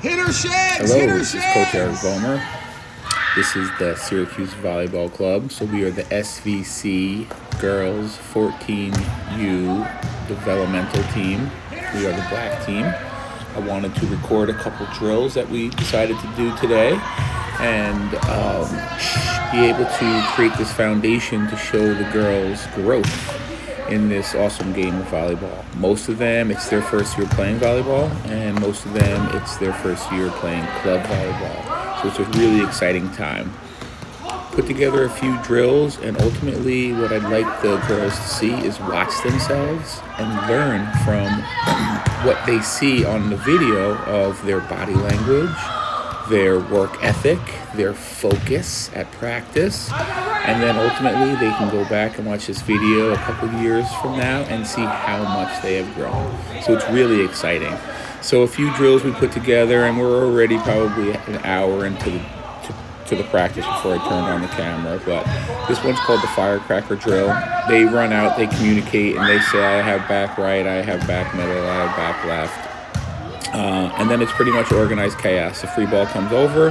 Hello, this is Coach Eric Vollmer. This is the Syracuse Volleyball Club. So we are the SVC Girls 14U developmental team. We are the black team. I wanted to record a couple drills that we decided to do today and be able to create this foundation to show the girls growth in this awesome game of volleyball. Most of them, it's their first year playing volleyball, and most of them, it's their first year playing club volleyball. So it's a really exciting time. Put together a few drills, and ultimately what I'd like the girls to see is watch themselves and learn from what they see on the video of their body language, their work ethic, their focus at practice, and then ultimately they can go back and watch this video a couple years from now and see how much they have grown. So it's really exciting. So a few drills we put together, and we're already probably an hour into the practice before I turned on the camera. But this one's called the firecracker drill. They run out, they communicate, and they say, I have back right, I have back middle, I have back left. And then it's pretty much organized chaos. The free ball comes over,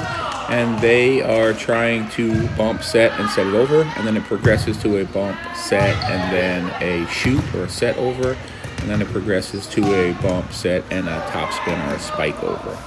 and they are trying to bump, set, and set it over, and then it progresses to a bump, set, and then a shoot or a set over, and then it progresses to a bump, set, and a top spin or a spike over.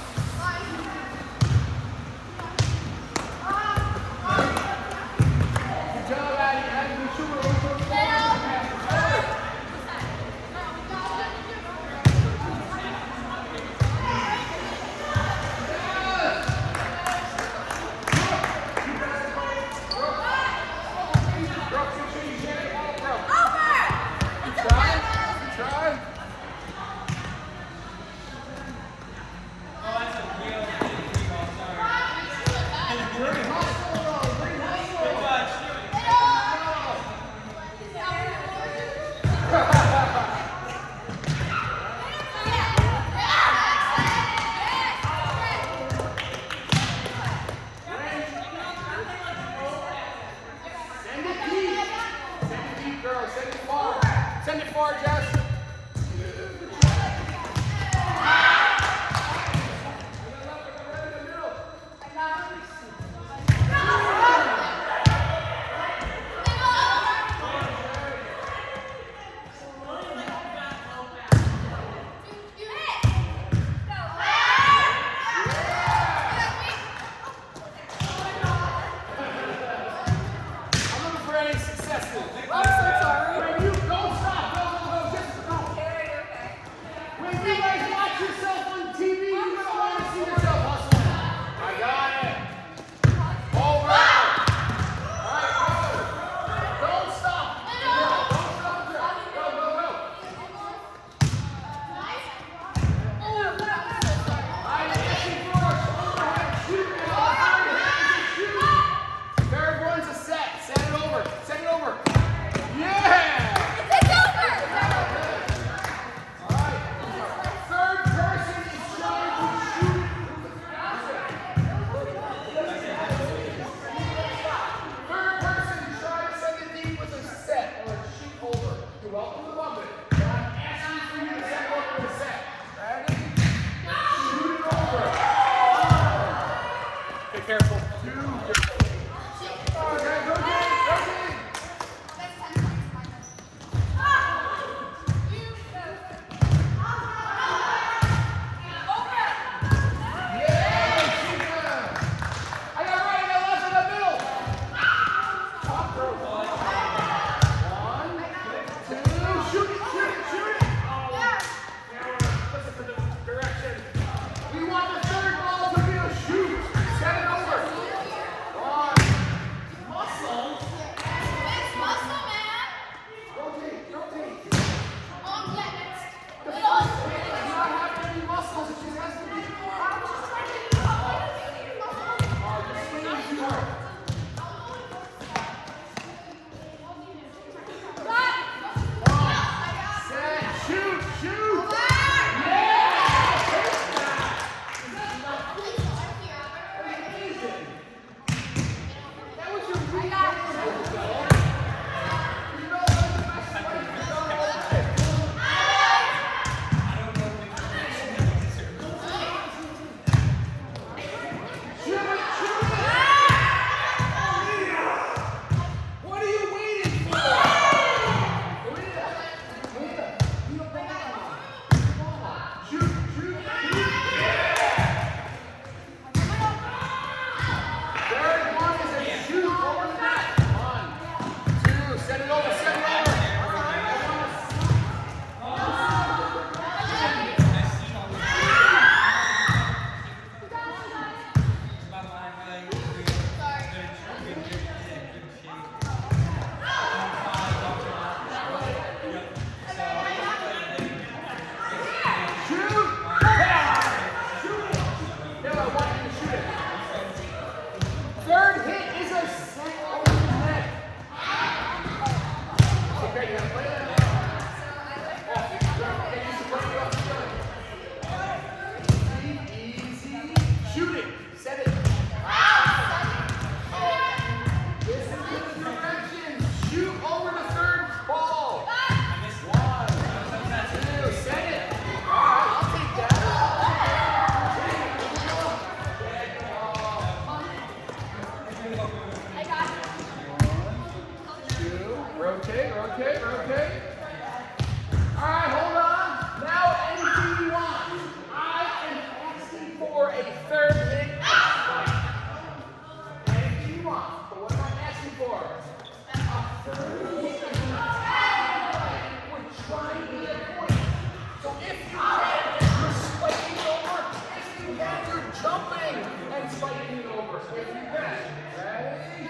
spiking it over. If you can. Ready?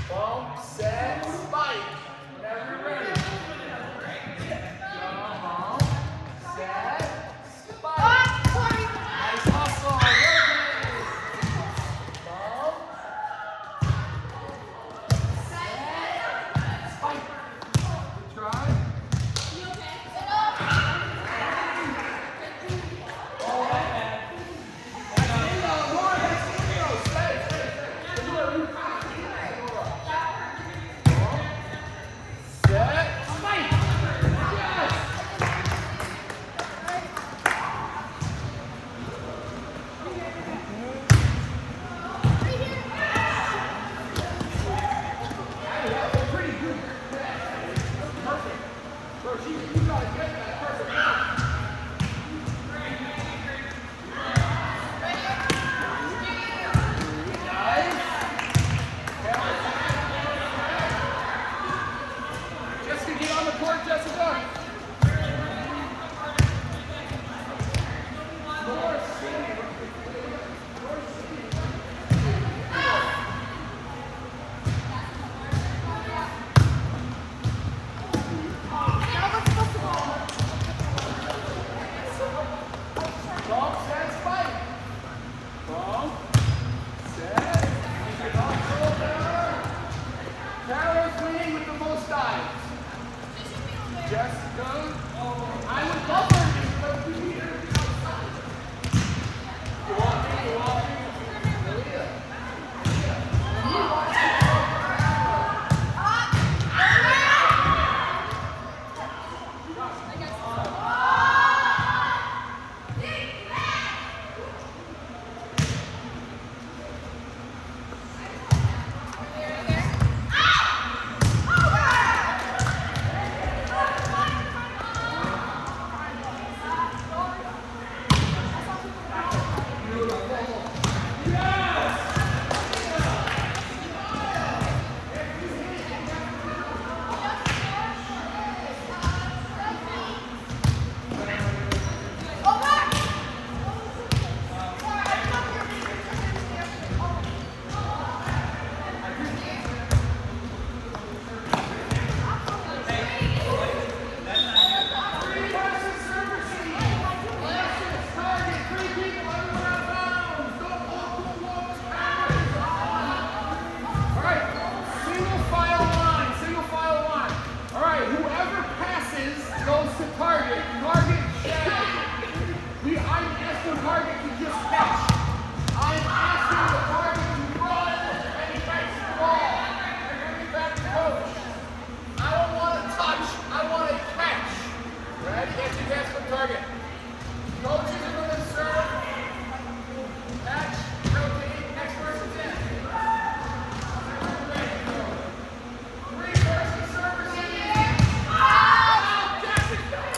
Bump, set, spike. Whenever you're ready. Bump, set, spike. Nice hustle. Bump, set, spike. Good try.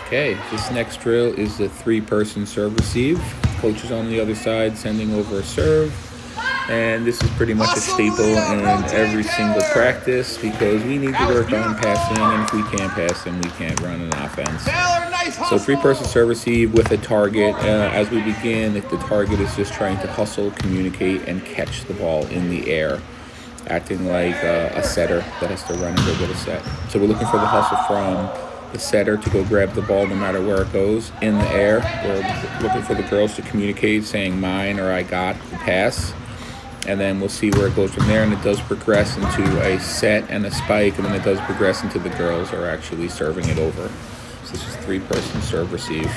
Okay, this next drill is the 3-person serve receive. Coach is on the other side sending over a serve. And this is pretty much a staple in every single practice because we need to work on passing, and if we can't pass, then we can't run an offense. So 3-person serve receive with a target. As we begin, the target is just trying to hustle, communicate, and catch the ball in the air, acting like a setter that has to run and go get a set. So we're looking for the hustle from the setter to go grab the ball no matter where it goes in the air. We're looking for the girls to communicate, saying mine or I got the pass. And then we'll see where it goes from there, and it does progress into a set and a spike, and then it does progress into the girls are actually serving it over. So this is 3-person serve receive.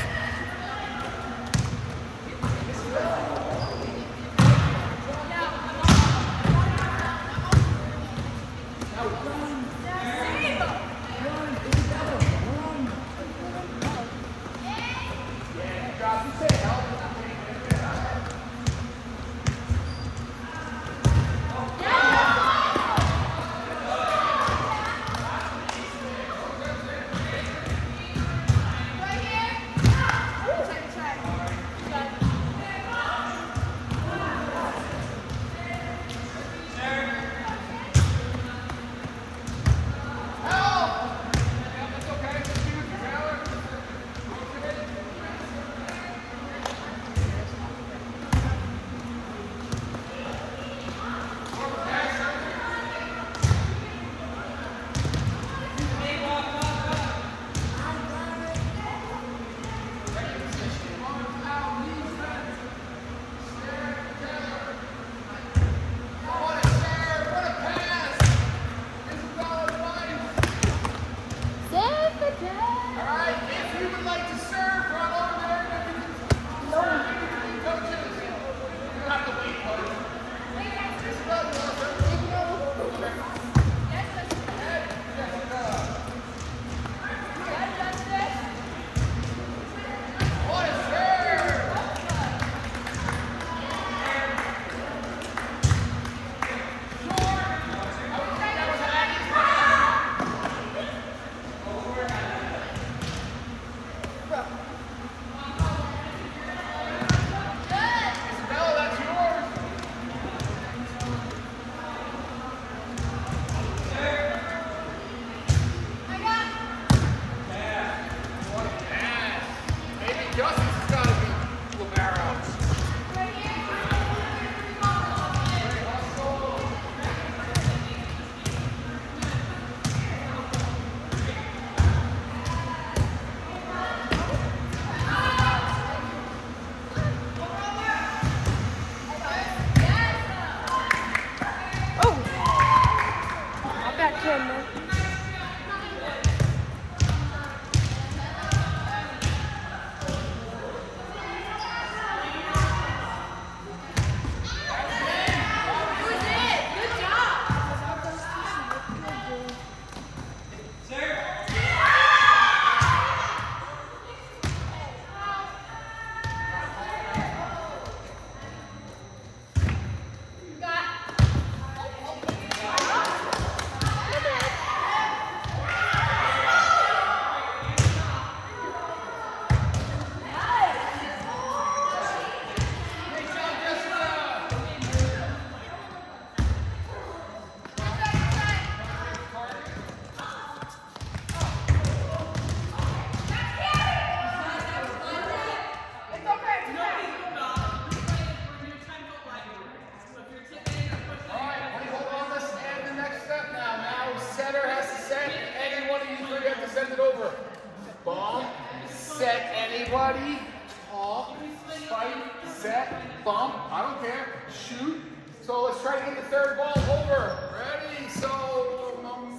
bump, I don't care, shoot. So let's try to get the third ball over. Ready? So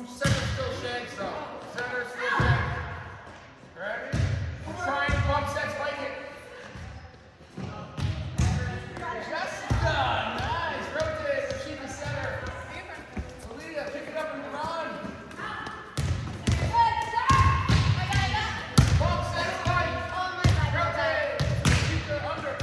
center still shakes though. Center still shakes. Ready? Try and bump set, spike it. Just done. Nice. Rotate. Keep the center. Aaliyah, pick it up and run. Bump set, spike. Rotate. Keep the under.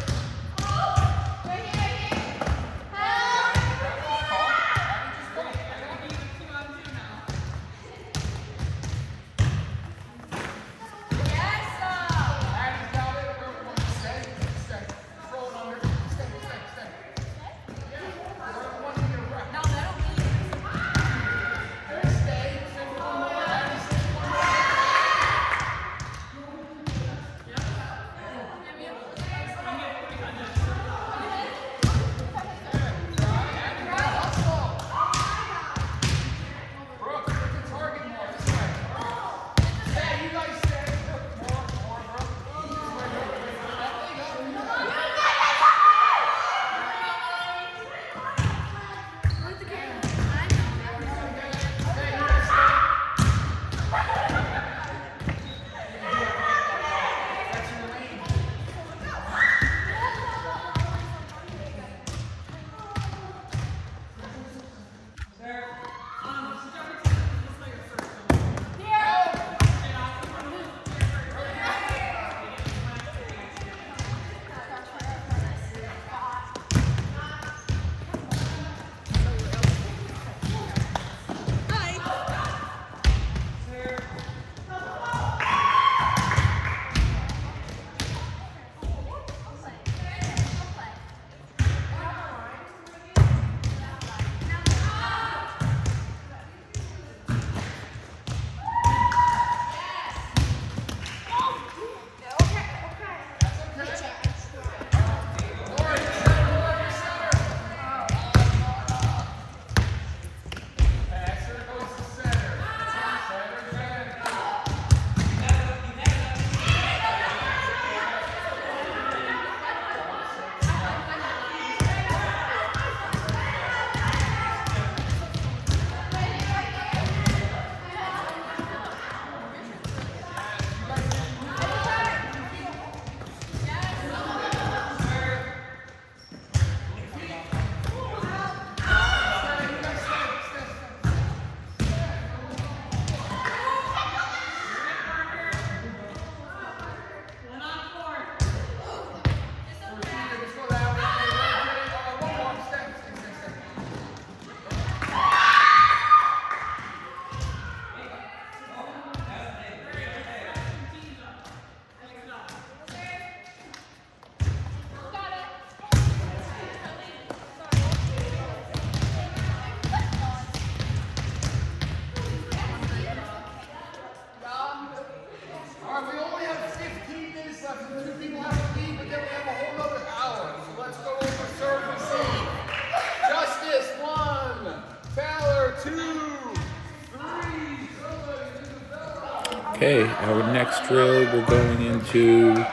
Okay, our next drill, we're going into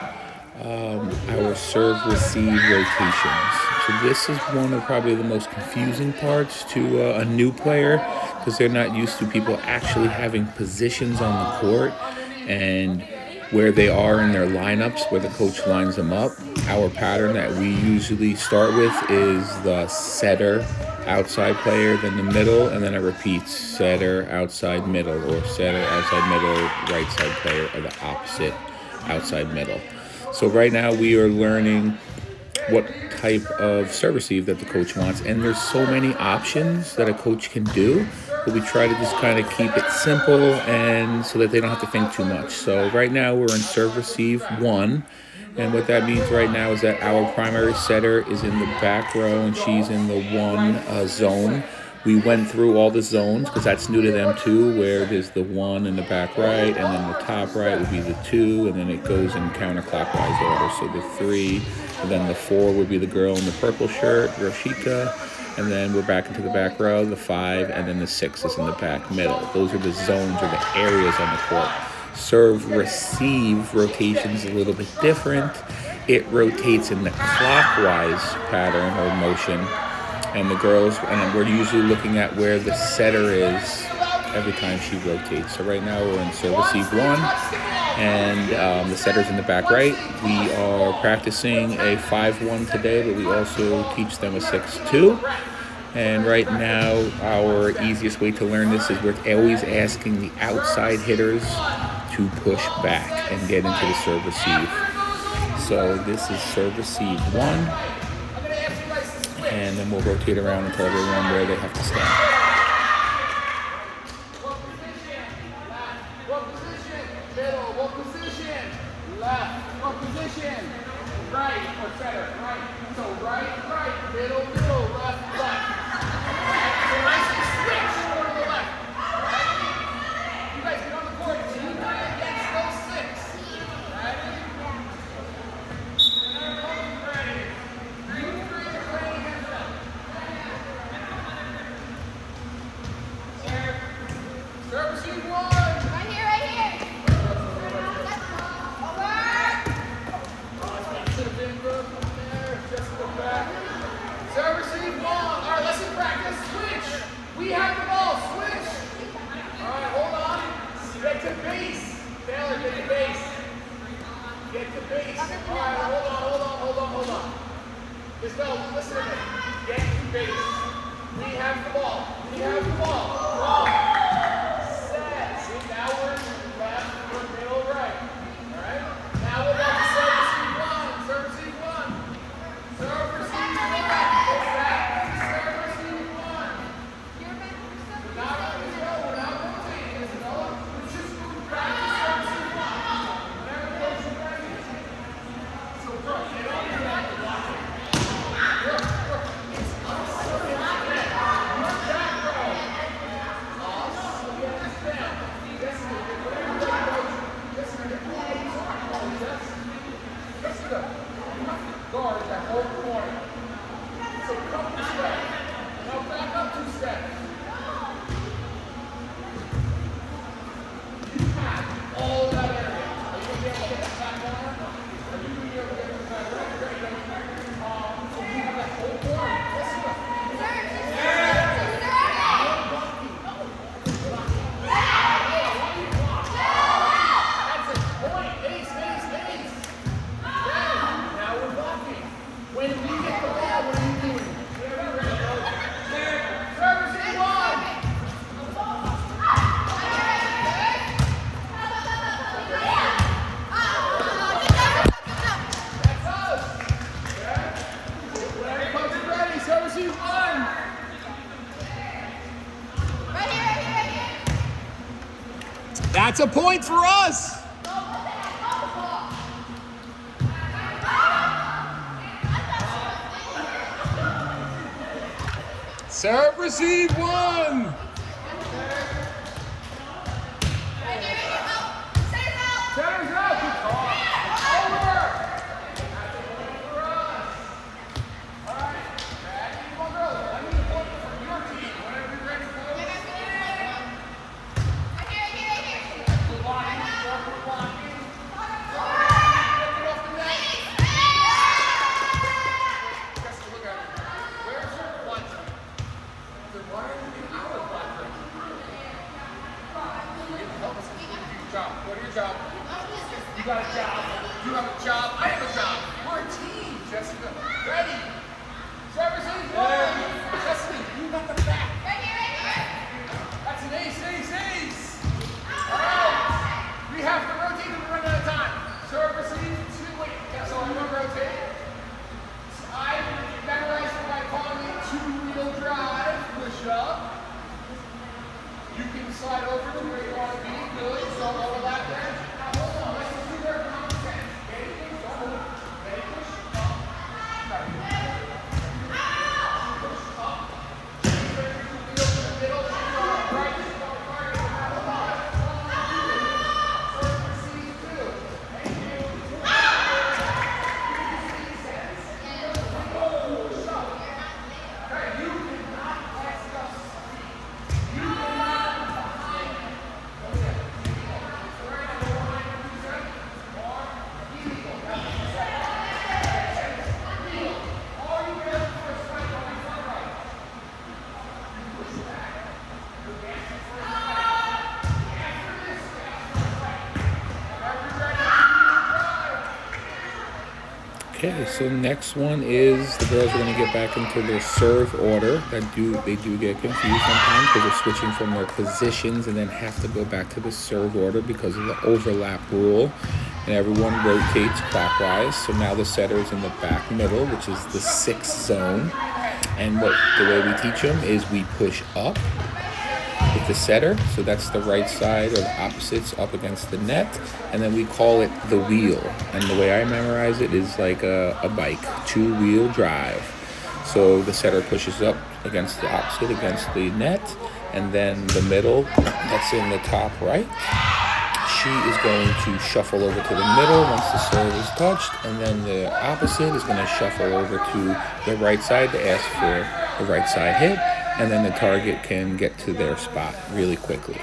our serve-receive rotations. So this is one of probably the most confusing parts to a new player because they're not used to people actually having positions on the court and where they are in their lineups, where the coach lines them up. Our pattern that we usually start with is the setter, outside player, then the middle, and then it repeats setter, outside, middle, or setter, outside, middle, right side player, or the opposite, outside, middle. So right now we are learning what type of serve receive that the coach wants, and there's so many options that a coach can do, but we try to just kind of keep it simple and so that they don't have to think too much. So right now we're in serve receive 1. And what that means right now is that our primary setter is in the back row and she's in the 1 zone. We went through all the zones because that's new to them too, where there's the 1 in the back right, and then the top right would be the 2, and then it goes in counterclockwise order. So the 3, and then the 4 would be the girl in the purple shirt, Roshika, and then we're back into the back row, the 5, and then the 6 is in the back middle. Those are the zones or the areas on the court. Serve receive rotations a little bit different, it rotates in the clockwise pattern or motion, and the girls, and we're usually looking at where the setter is every time she rotates. So right now we're in serve receive 1, and the setter's in the back right. We are practicing a 5-1 today, but we also teach them a 6-2. And right now, our easiest way to learn this is we're always asking the outside hitters to push back and get into the serve receive. So this is serve receive 1, and then we'll rotate around and tell everyone where they have to stand. What position? Middle. What position? Left. What position? Right or center? Right. So right, middle, left. So I say switch over to the left. You guys get on the court. 2 against those 6. Ready? You 3 are playing against them. Serve receive 1. Serve receive 1. All right, let's practice. Switch. We have the ball. Switch. All right, hold on. Get to base. Taylor, get to base. Get to base. All right, hold on. Isabel, listen to me. Get to base. We have the ball. Ball. Set. See, now we're left, we're middle, right. All right? Now we're going to serve receive 1. Serve receive 1. Serve receive 1. Serve receive 1. We're not rotating, Isabella. We're just practice serve receive 1. Whenever the coach is ready. So, bro, get on your back and block it. Look. It's us against them. You're back, bro. Us against them. Listen to it. Whatever they coach. Listen to it. Listen to it. You have to guard that whole corner. So come 2 steps. Now back up 2 steps. You have all that area. Are you going to be able to get the back corner? Are you going to be able to get the back corner? Great. So you have that whole corner. Listen to it. That's it. Point. Ace. Now we're blocking. When we get the ball, what are you doing? Whatever you're ready to go. Serve receive 1. That's us. Okay? Whenever coach is ready, serve receive 1. That's a point for us. Serve receive 1. Center's out. Good call. Over. That's a point for us. All right. Ready? Come on, girls. I need a point for your team. Whenever you're ready for it. We're blocking. We're blocking. Get off the net. Jessica, look at me. Where's your clutch? Why are you in our platform? You can help us do your job. What is your job? You got a job. You have a job. I have a job. We're a team, Jessica. Ready? Serve receive 1. Jessica, you got the back. Right here. That's an ace. All right. We have to rotate and run out of time. Serve receive 2. Wait, so I'm going to rotate. I memorized it by calling it 2-wheel drive, push up. You can slide over to where you want to be. Good. So overlap there. Now hold on. Let's just do their common sense. Ready? Don't move. Ready? Push up. Okay, so next one is the girls are going to get back into their serve order. They do get confused sometimes because they're switching from their positions and then have to go back to the serve order because of the overlap rule. And everyone rotates clockwise. So now the setter is in the back middle, which is the 6th zone. And the way we teach them is we push up with the setter, so that's the right side or the opposites up against the net, and then we call it the wheel. And the way I memorize it is like a bike, 2-wheel drive. So the setter pushes up against the opposite against the net, and then the middle that's in the top right, she is going to shuffle over to the middle once the serve is touched, and then the opposite is going to shuffle over to the right side to ask for the right side hit, and then the target can get to their spot really quickly.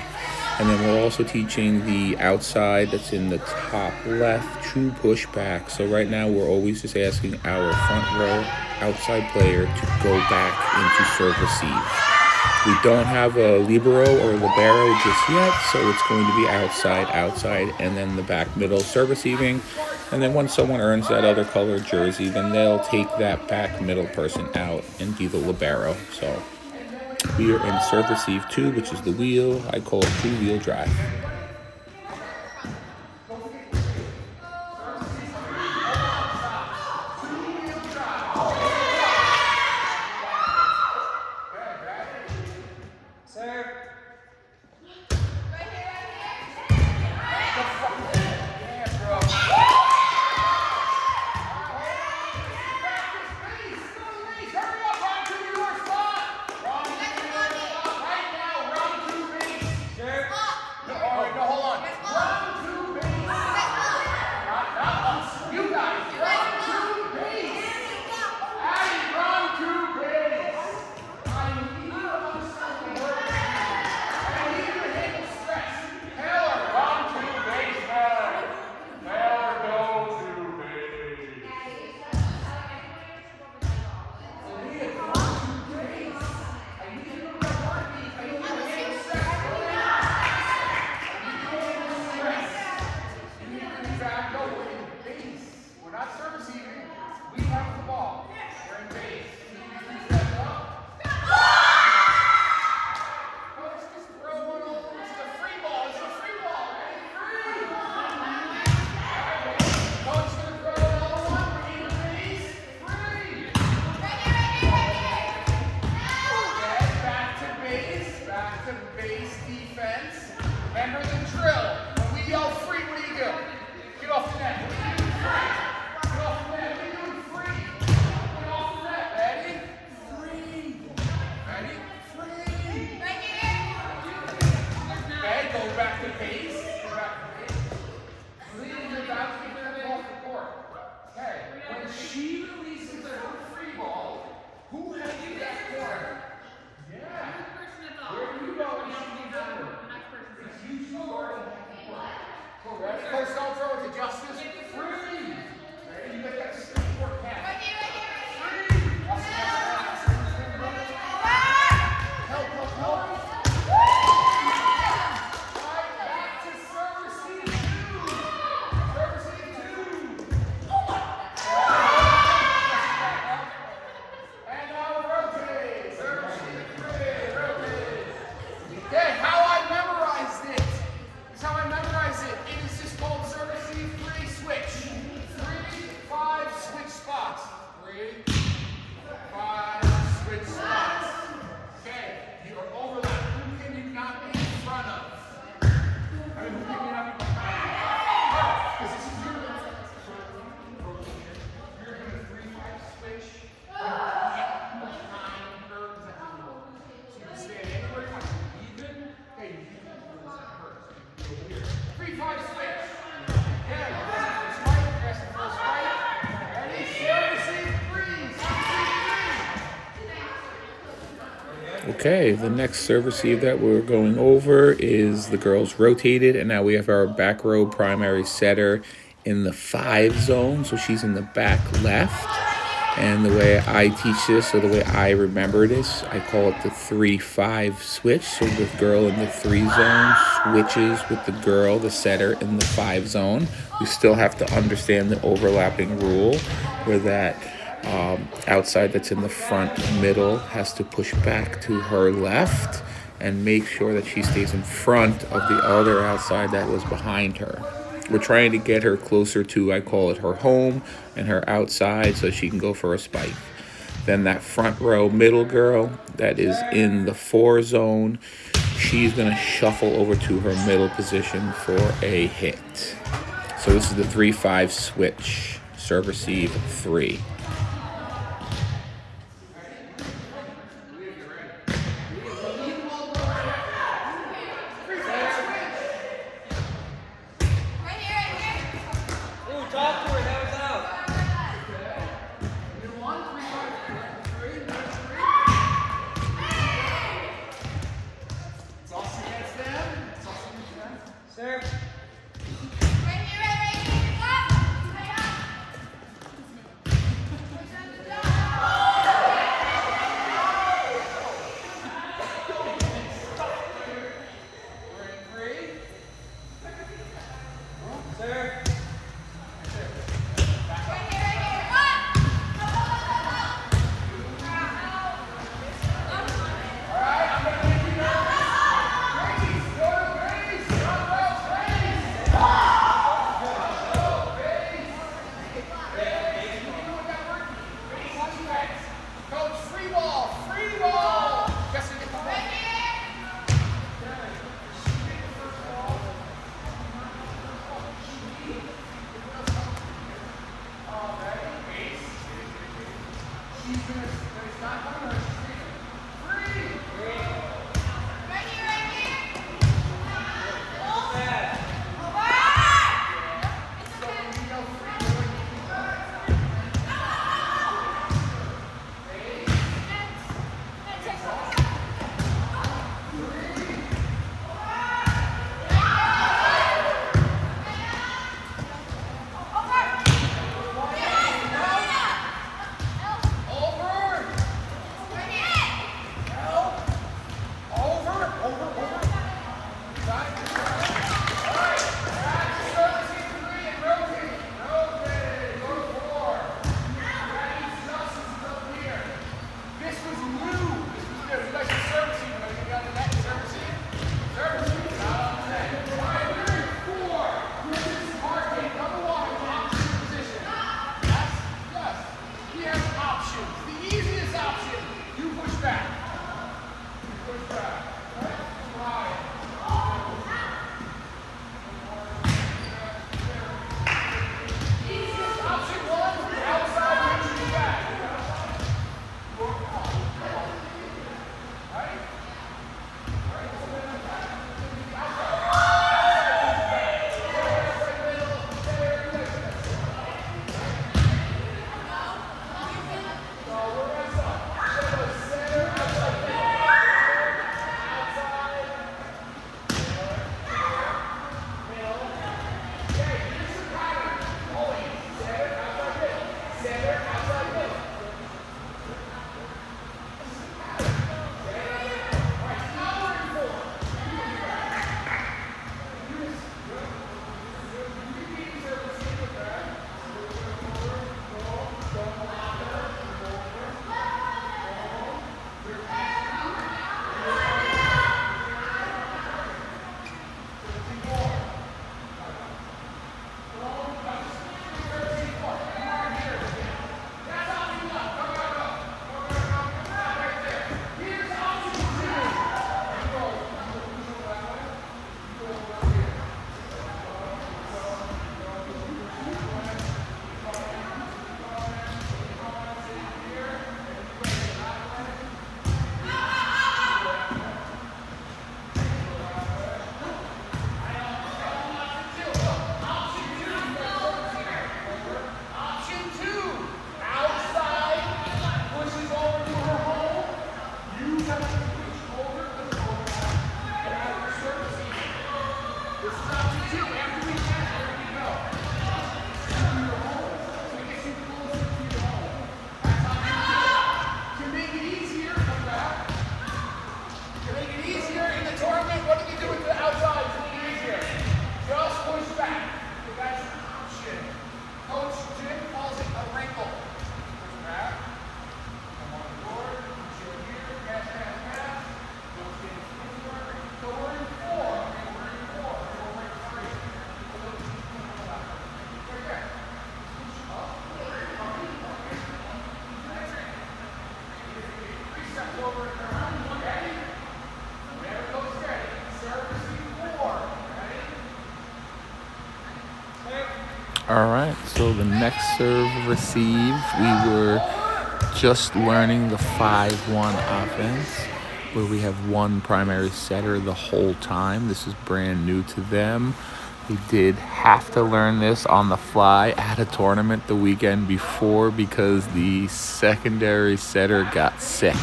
And then we're also teaching the outside that's in the top left to push back. So right now we're always just asking our front row outside player to go back into serve receive. We don't have a libero or libero just yet, so it's going to be outside, and then the back middle serve receiving. And then once someone earns that other color jersey, then they'll take that back middle person out and be the libero. So we are in serve receive 2, which is the wheel. I call it 2-wheel drive. Remember the drill. When we yell free, what do you do? Get off the net. What are you doing? Free. Get off the net. What are you doing? Free. Get off the net. Ready? Free. Ready? Free. Okay, go back to base. Go back to base. Leading your back to get off the court. Okay. When she releases her free ball, who has that court? Yeah. Where do you go? Ready? Coach, don't throw it to Justice. Free. Ready? You make that stick work now. Free. Help. Right, back to serve receive 2. Serve receive 2. And now rotate. Serve receive 3. Rotate. Okay, how I memorized it. This is how I memorize it. It is just called serve receive 3 switch. 3, 5 switch spots. 3, 5 switch spots. Okay, you are overlap. Who can you not be in front of? I mean, who can you not be in front of? Because this is your you're doing a 3-5 switch. 9 curves at the middle. So you can stand anywhere you want. Even. Okay, you can do this first. 3-5 switch. Okay, first right, press the first right. Ready? Serve receive 3. Okay, the next serve receive that we're going over is the girls rotated, and now we have our back row primary setter in the 5 zone, so she's in the back left. And the way I teach this, or the way I remember this, I call it the 3-5 switch. So the girl in the 3 zone switches with the girl, the setter, in the 5 zone. We still have to understand the overlapping rule where that outside that's in the front middle has to push back to her left and make sure that she stays in front of the other outside that was behind her. We're trying to get her closer to, I call it her home and her outside, so she can go for a spike. Then that front row middle girl that is in the 4 zone, she's going to shuffle over to her middle position for a hit. So this is the 3-5 switch, serve receive 3. All right, so the next serve receive, we were just learning the 5-1 offense, where we have one primary setter the whole time. This is brand new to them. We did have to learn this on the fly at a tournament the weekend before because the secondary setter got sick,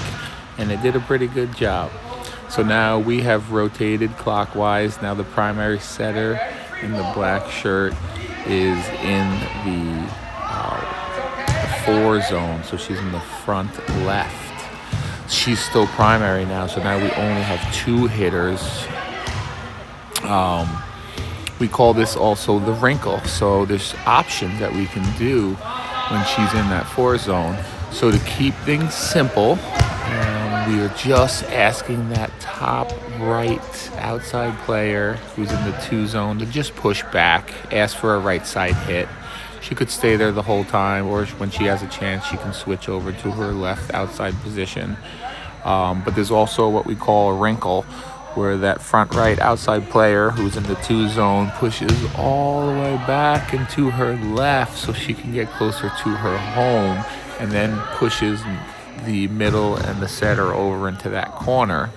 and it did a pretty good job. So now we have rotated clockwise. Now the primary setter in the black shirt is in the 4 zone, so she's in the front left. She's still primary now, so now we only have 2 hitters. We call this also the wrinkle. So there's options that we can do when she's in that 4 zone. So to keep things simple, we are just asking that top right outside player who's in the 2 zone to just push back, ask for a right side hit. She could stay there the whole time, or when she has a chance, she can switch over to her left outside position. But there's also what we call a wrinkle, where that front right outside player who's in the 2 zone pushes all the way back and to her left so she can get closer to her home, and then pushes the middle and the setter over into that corner,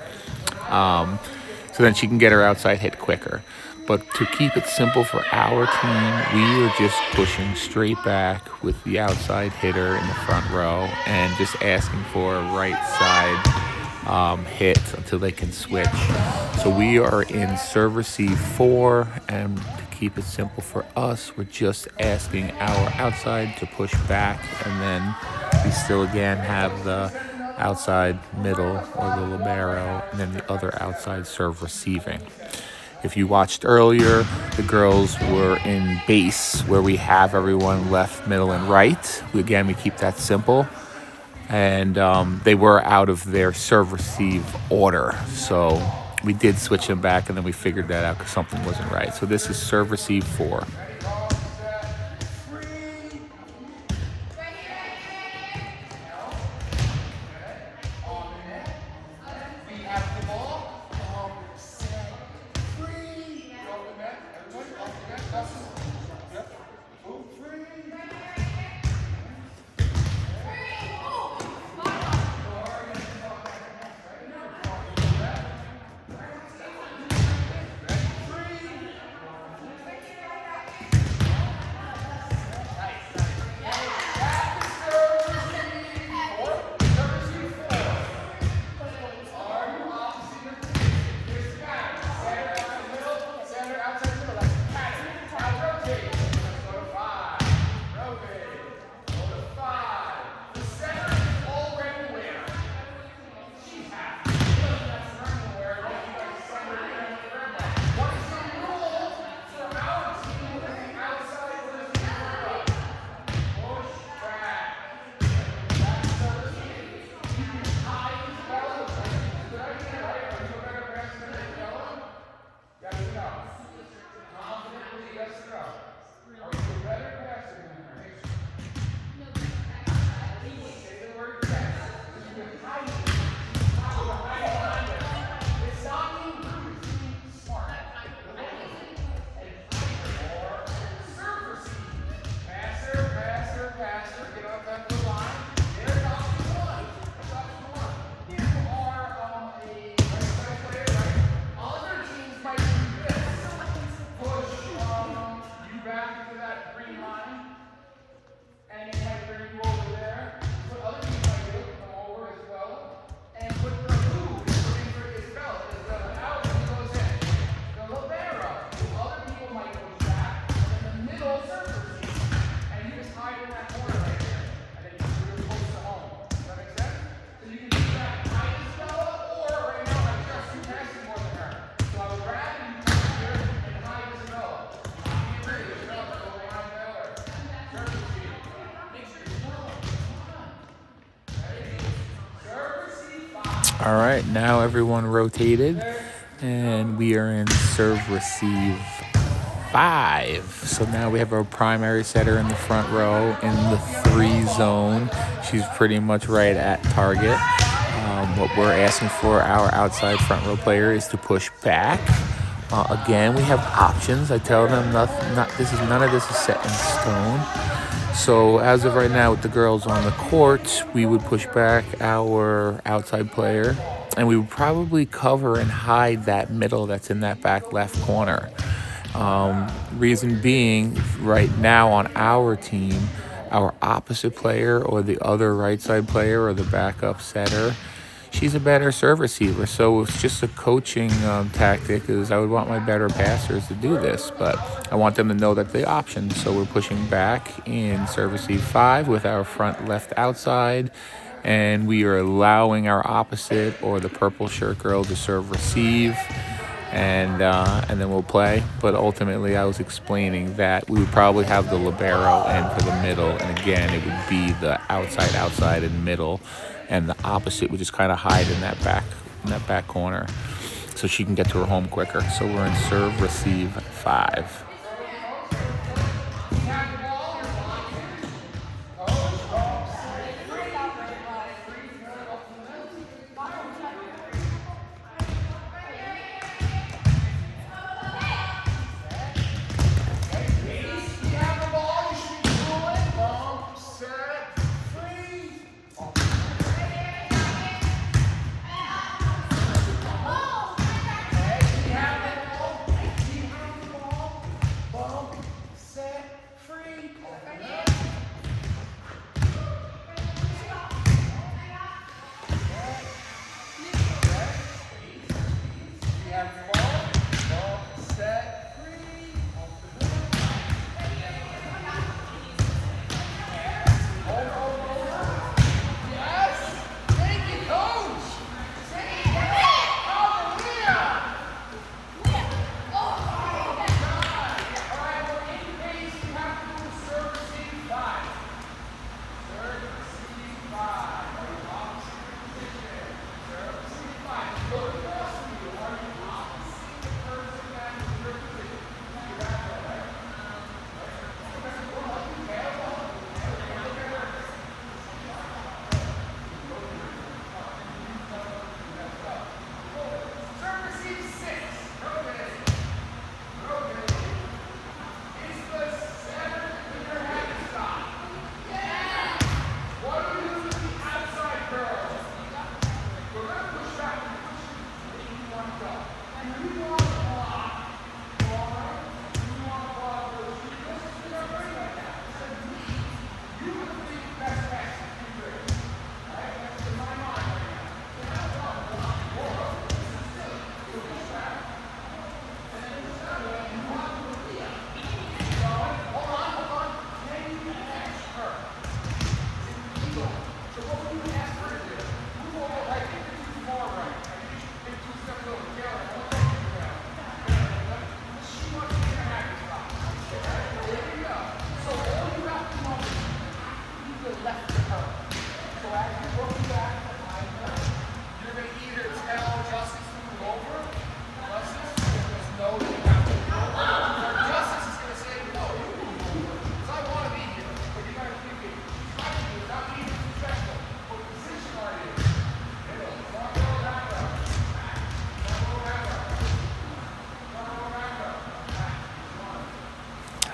so then she can get her outside hit quicker. But to keep it simple for our team, we are just pushing straight back with the outside hitter in the front row and just asking for a right side hit until they can switch. So we are in serve receive 4, and to keep it simple for us, we're just asking our outside to push back, and then we still again have the outside middle or the libero, and then the other outside serve receiving. If you watched earlier, the girls were in base, where we have everyone left, middle, and right. Again, we keep that simple. And they were out of their serve receive order. So we did switch them back, and then we figured that out because something wasn't right. So this is serve receive 4. All right, now everyone rotated, and we are in serve receive 5. So now we have our primary setter in the front row in the 3 zone. She's pretty much right at target. What we're asking for our outside front row player is to push back. Again, we have options. I tell them none of this is set in stone. So as of right now, with the girls on the court, we would push back our outside player, and we would probably cover and hide that middle that's in that back left corner. Reason being, right now on our team, our opposite player or the other right side player or the backup setter, she's a better serve receiver. So it's just a coaching tactic. Is I would want my better passers to do this, but I want them to know that the option. So we're pushing back in serve receive 5 with our front left outside, and we are allowing our opposite or the purple shirt girl to serve receive, and then we'll play. But ultimately, I was explaining that we would probably have the libero in for the middle, and again, it would be the outside, and middle, and the opposite would just kind of hide in that back corner, so she can get to her home quicker. So we're in serve receive 5.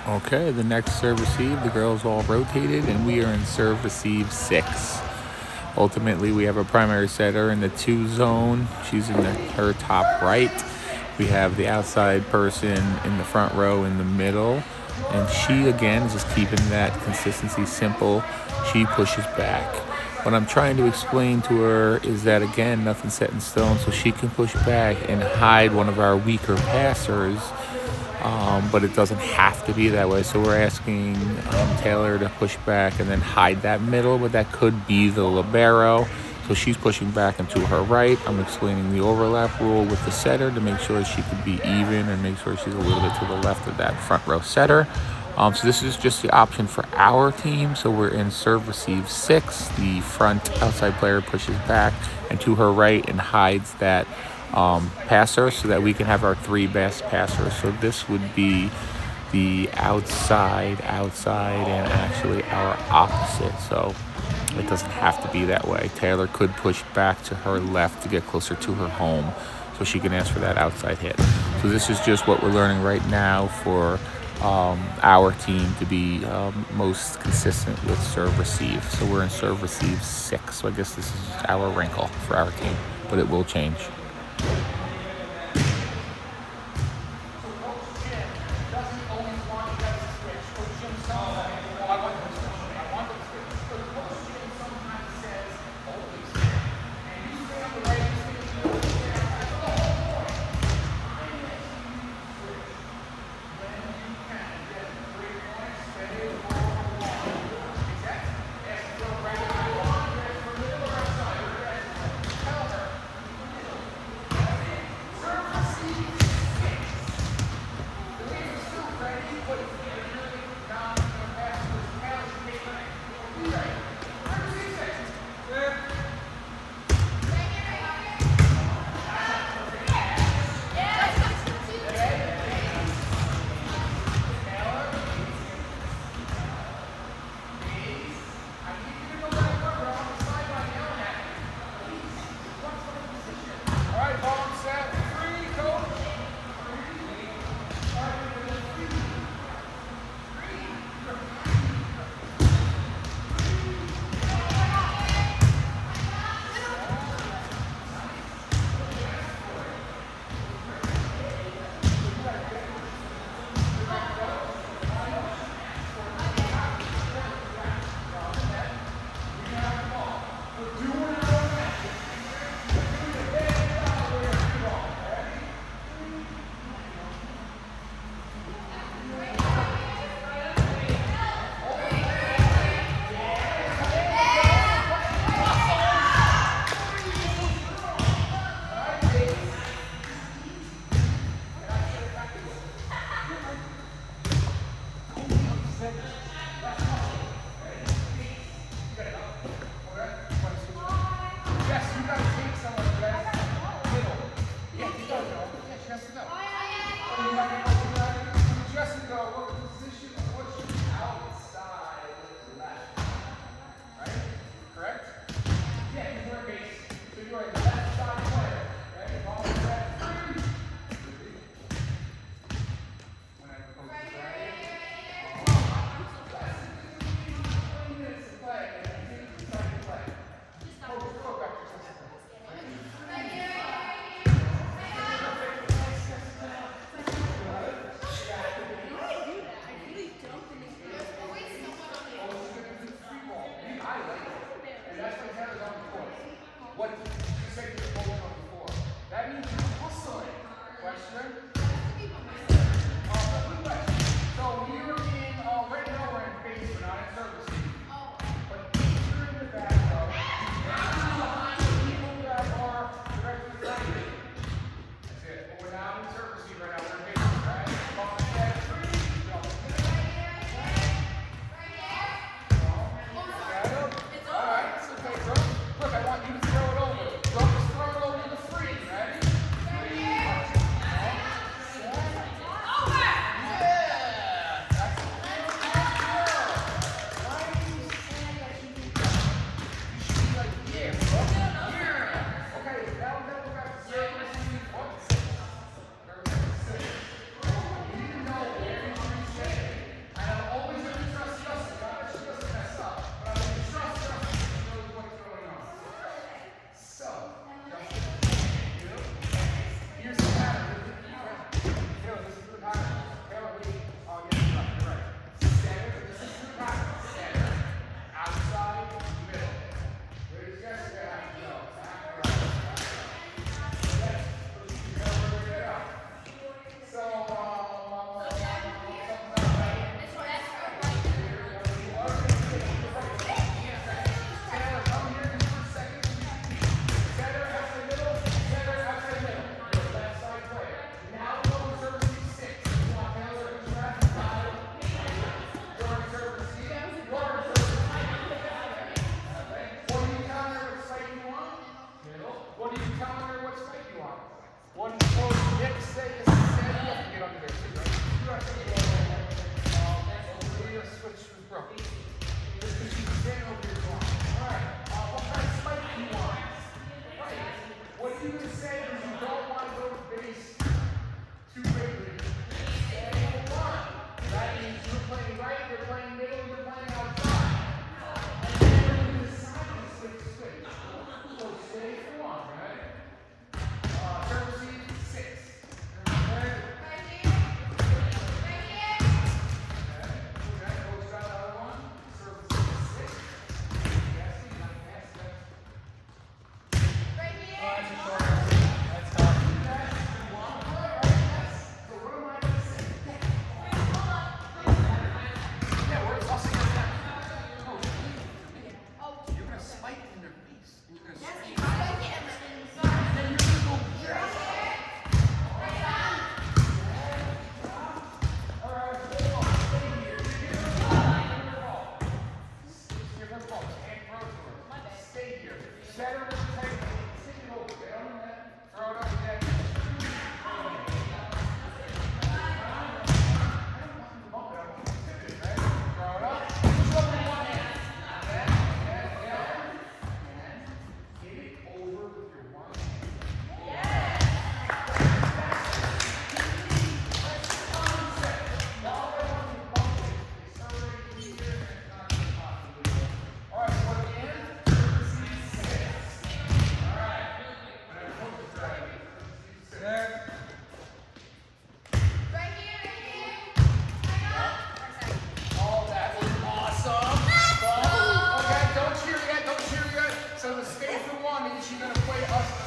Okay, the next serve receive, the girls all rotated, and we are in serve receive 6. Ultimately, we have a primary setter in the 2 zone. She's in her top right. We have the outside person in the front row in the middle. And she, again, is just keeping that consistency simple. She pushes back. What I'm trying to explain to her is that, again, nothing's set in stone, so she can push back and hide one of our weaker passers. But it doesn't have to be that way. So we're asking Taylor to push back and then hide that middle, but that could be the libero. So she's pushing back and to her right. I'm explaining the overlap rule with the setter to make sure she could be even and make sure she's a little bit to the left of that front row setter. So this is just the option for our team. So we're in serve receive 6. The front outside player pushes back and to her right and hides that passer so that we can have our 3 best passers. So this would be the outside, and actually our opposite. So it doesn't have to be that way. Taylor could push back to her left to get closer to her home so she can ask for that outside hit. So this is just what we're learning right now for our team to be most consistent with serve receive. So we're in serve receive 6. So I guess this is our wrinkle for our team, but it will change.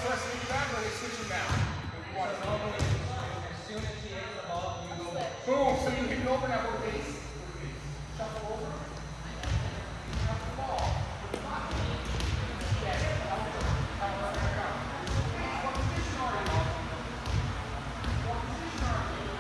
press it back or are they switching now? You want to As soon as she hits the ball, you go. boom, so you hit it over now, go base. Shuffle over. Shuffle the ball. Yeah, what position are you? What position are you?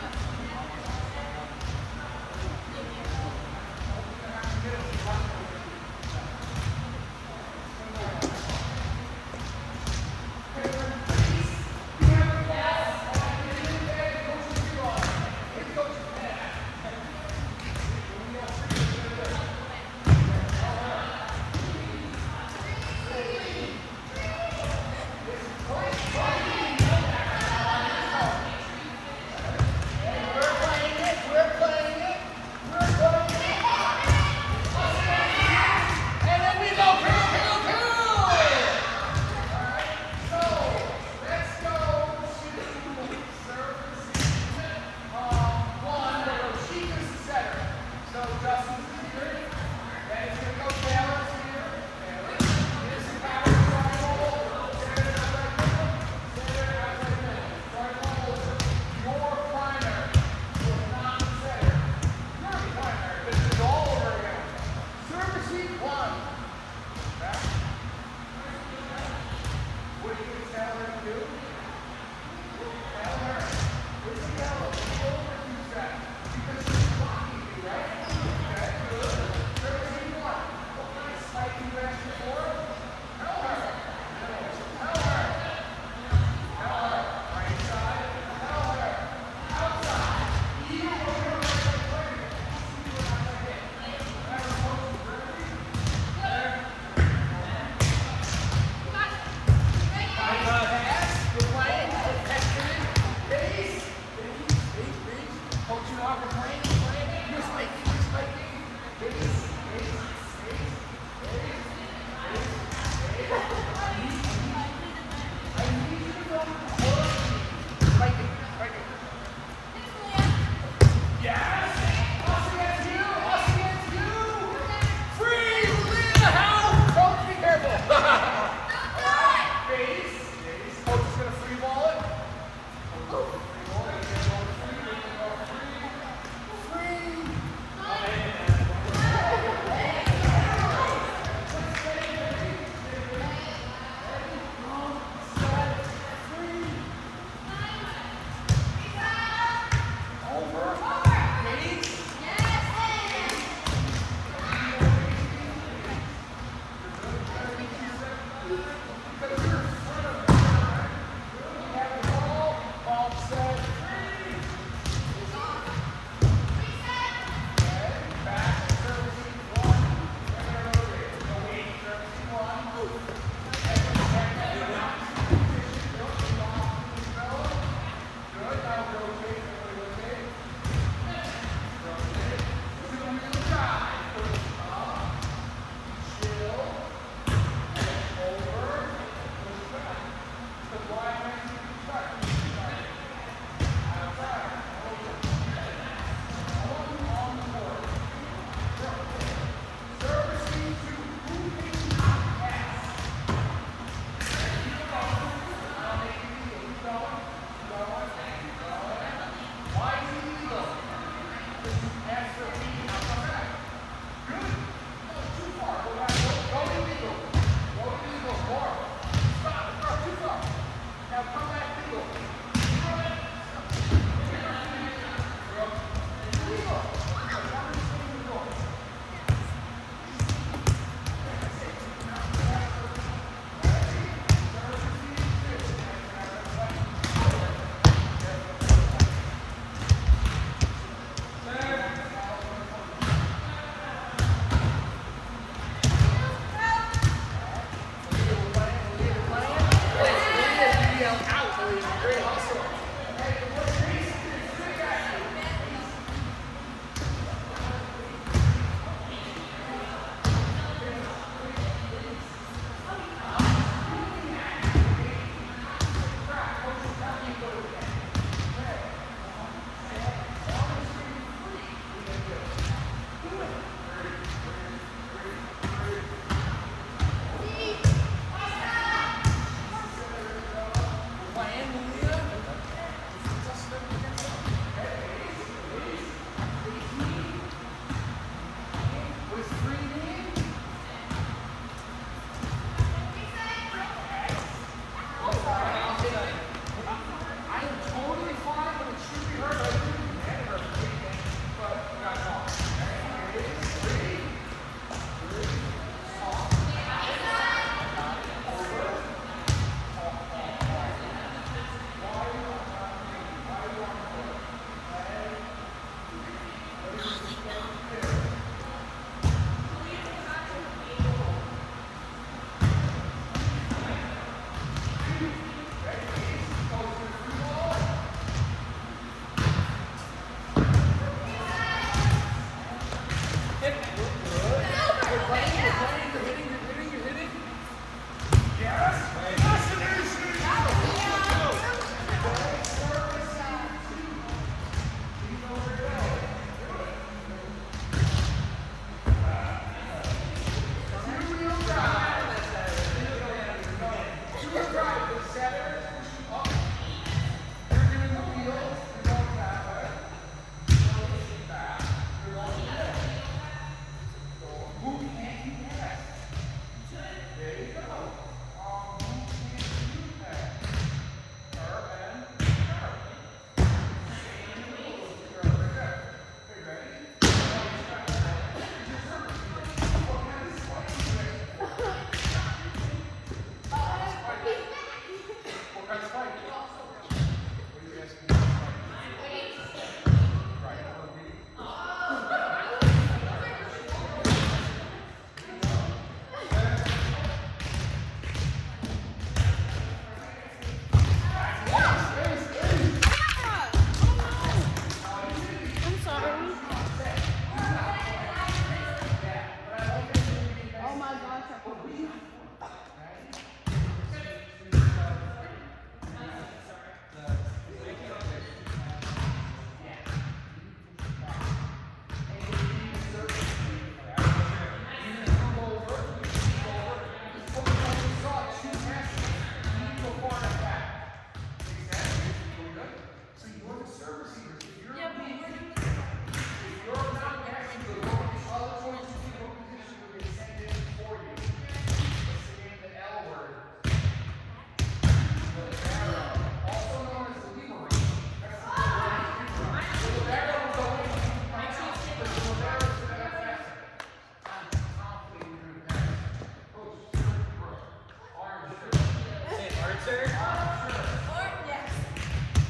Serve.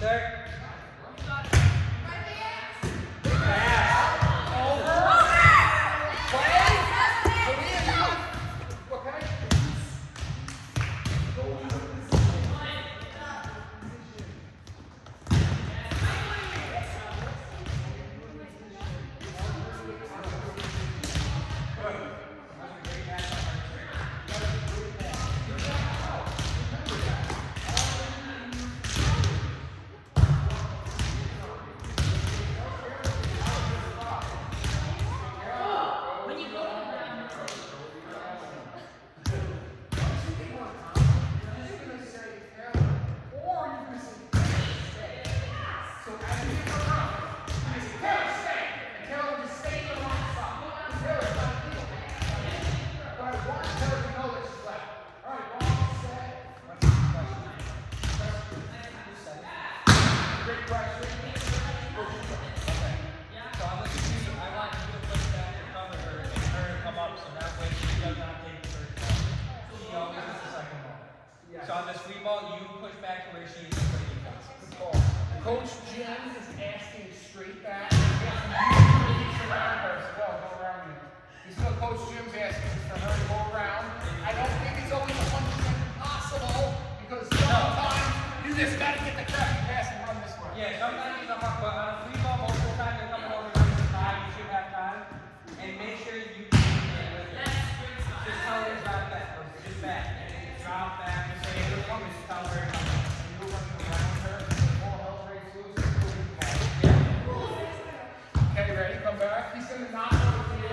Serve. So on this free ball, you push back to where she is for defense. Coach Jim is asking straight back. Go around you. Coach Jim's asking for her to go around. I don't think it's always 100% possible because sometimes you just got to get the crappy pass and run this way. Yeah, sometimes you come up, but on a free ball, most of the time they're coming over to the side. You should have time. And make sure you keep it with it. Just tell her to drop back. Or just back. Drop back. Just say you're coming. Just tell her to come. You're running around her. More health rates loose. Okay, ready? Come back. He's going to knock over to you.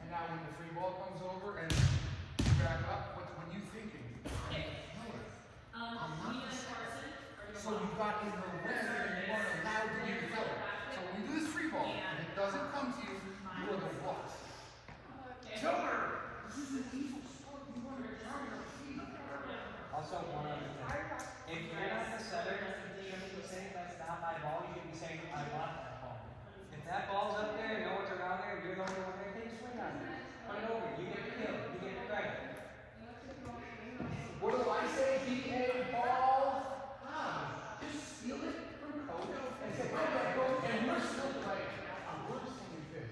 And now when the free ball comes over and you back up, what are you thinking? So you got in the way and you weren't allowed to be the killer. So when you do this free ball and it doesn't come to you, you are the what? Killer! This is an evil sport. You want to try your feet. Also, one other thing. If you're not the setter, you shouldn't be saying that's not my ball. You should be saying I want that ball. If that ball's up there, no one's around there, you're the only one there, take a swing on it. Put it over. You get the kill. You get the credit. What do I say? Be a ball. Just steal it from coach and say, okay, go. And we're still playing. We're just saying this.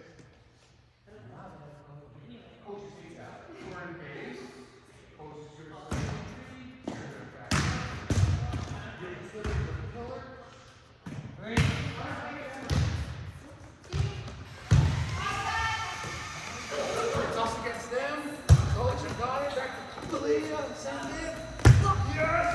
Coach is beat out. We're in base. Coach is your son. You're the back. You're the killer. Three. Toss against them. Coach and got it. Back to Kalia. Send it. Yes!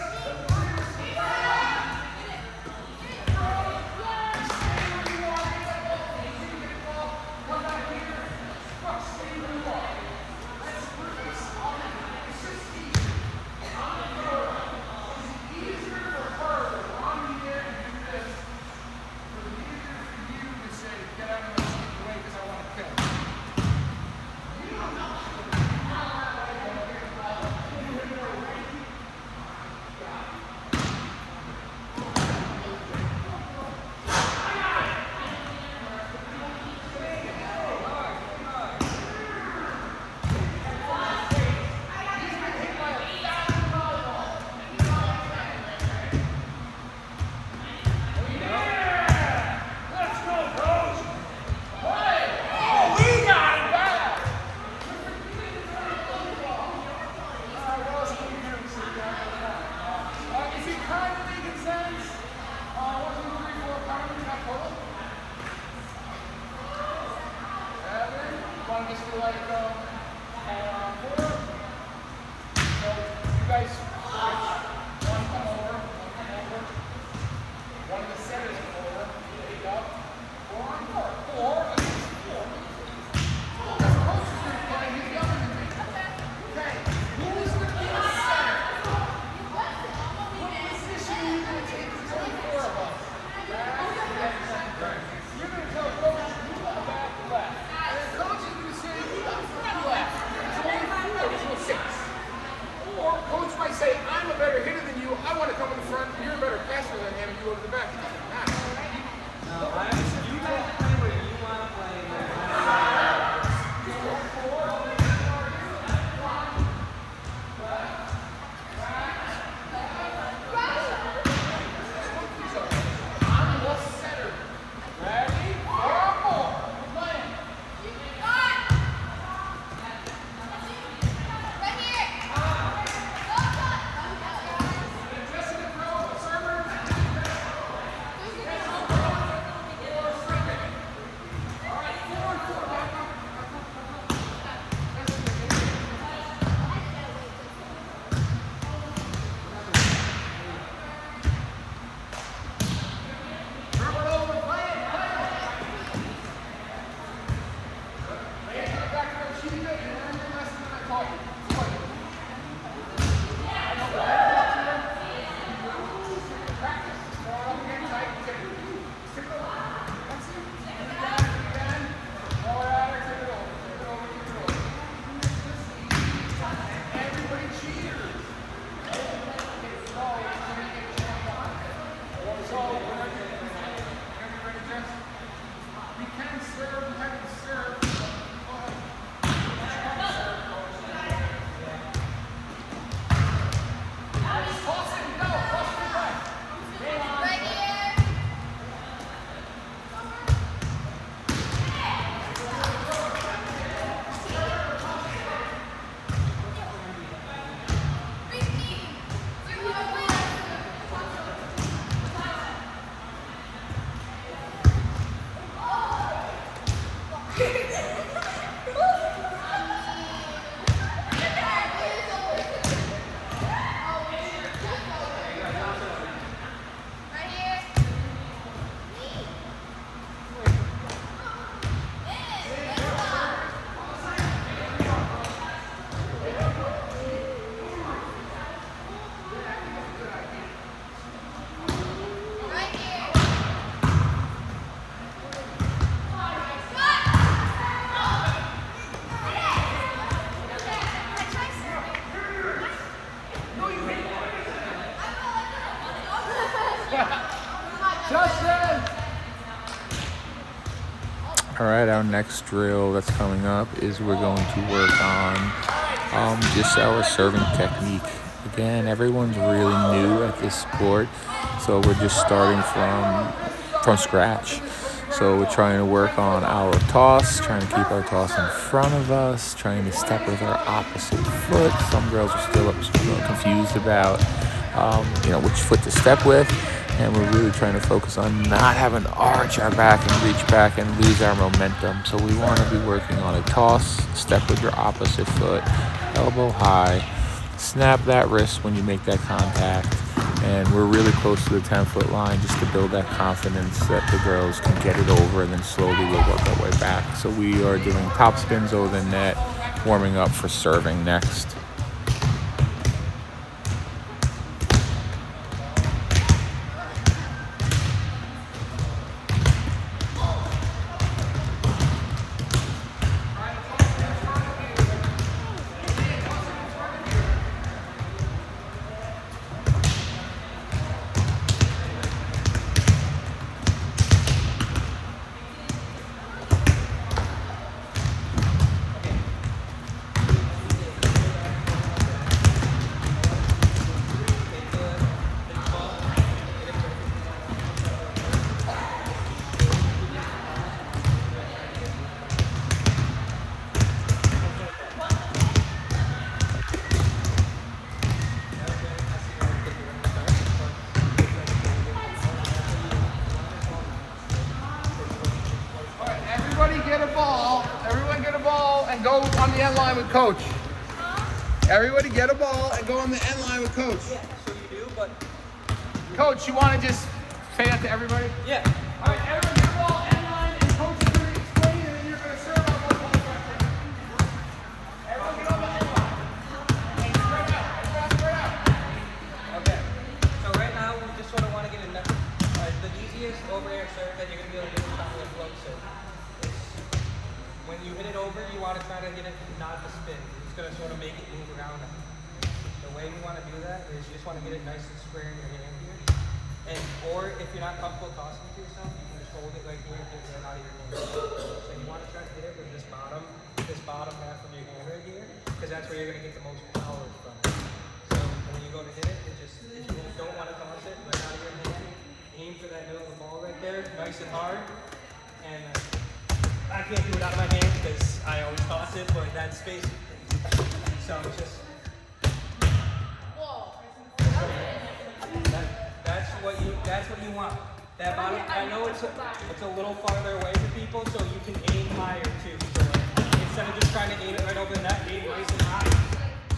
Just feel like four. So you guys switch. One come over. One of the setters come over. Pick up. 4 on 4. 4 against 4. All right, our next drill that's coming up is we're going to work on just our serving technique. Again, everyone's really new at this sport, so we're just starting from scratch. So we're trying to work on our toss, trying to keep our toss in front of us, trying to step with our opposite foot. Some girls are still confused about which foot to step with. And we're really trying to focus on not having to arch our back and reach back and lose our momentum. So we want to be working on a toss, step with your opposite foot, elbow high, snap that wrist when you make that contact. And we're really close to the 10-foot line just to build that confidence that the girls can get it over, and then slowly we'll work our way back. So we are doing top spins over the net, warming up for serving next. Everyone get a ball and go on the end line with coach. Everybody get a ball and go on the end line with coach. Yeah, so you do, but... Coach, you want to just say that to everybody? Yeah. All right, everyone get a ball, end line, and coach is going to explain, and then you're going to serve on one ball right there. Everyone get on the end line. And spread out. Okay. So right now, we just sort of want to get a net. The easiest over air serve that you're going to be able to do is probably a float serve. When you hit it over, you want to try to get it not to spin. It's going to sort of make it move around. The way we want to do that is you just want to get it nice and square in your hand here. Or if you're not comfortable tossing it to yourself, you can just hold it like here, get it out of your hand. So you want to try to hit it with this bottom half of your hand right here, because that's where you're going to get the most power from. So when you go to hit it, if you don't want to toss it right out of your hand, aim for that middle of the ball right there, nice and hard. And I can't do it out of my hand because I always toss it, but that space. So it's just. That's what you want. That bottom. I know it's a little farther away from people, so you can aim higher too. So instead of just trying to aim it right over the net, aim nice and high.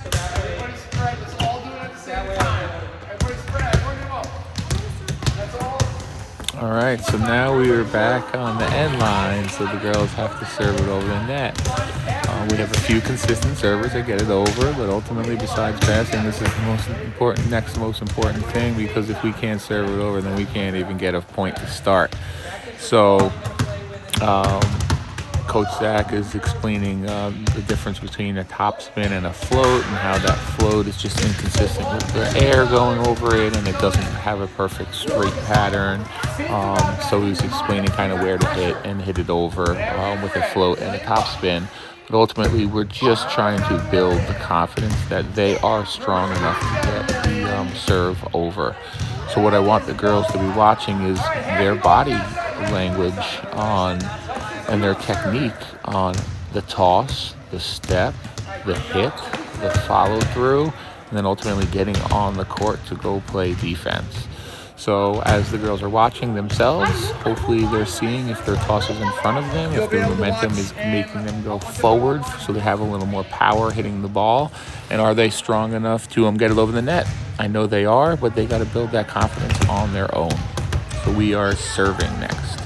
So that way. Everybody spread. Let's all do it at the same time. Everybody spread. Everyone get a ball. That's all. All right, so now we are back on the end line, so the girls have to serve it over the net. We have a few consistent servers that get it over, but ultimately, besides passing, this is the next most important thing, because if we can't serve it over, then we can't even get a point to start. So, Coach Zach is explaining the difference between a top spin and a float, and how that float is just inconsistent with the air going over it, and it doesn't have a perfect straight pattern. So he's explaining kind of where to hit it over with a float and a top spin. But ultimately, we're just trying to build the confidence that they are strong enough to get the serve over. So what I want the girls to be watching is their body language and their technique on the toss, the step, the hit, the follow through, and then ultimately getting on the court to go play defense. So as the girls are watching themselves, hopefully they're seeing if their toss is in front of them, if their momentum is making them go forward, so they have a little more power hitting the ball, and are they strong enough to get it over the net? I know they are, but they got to build that confidence on their own. So we are serving next.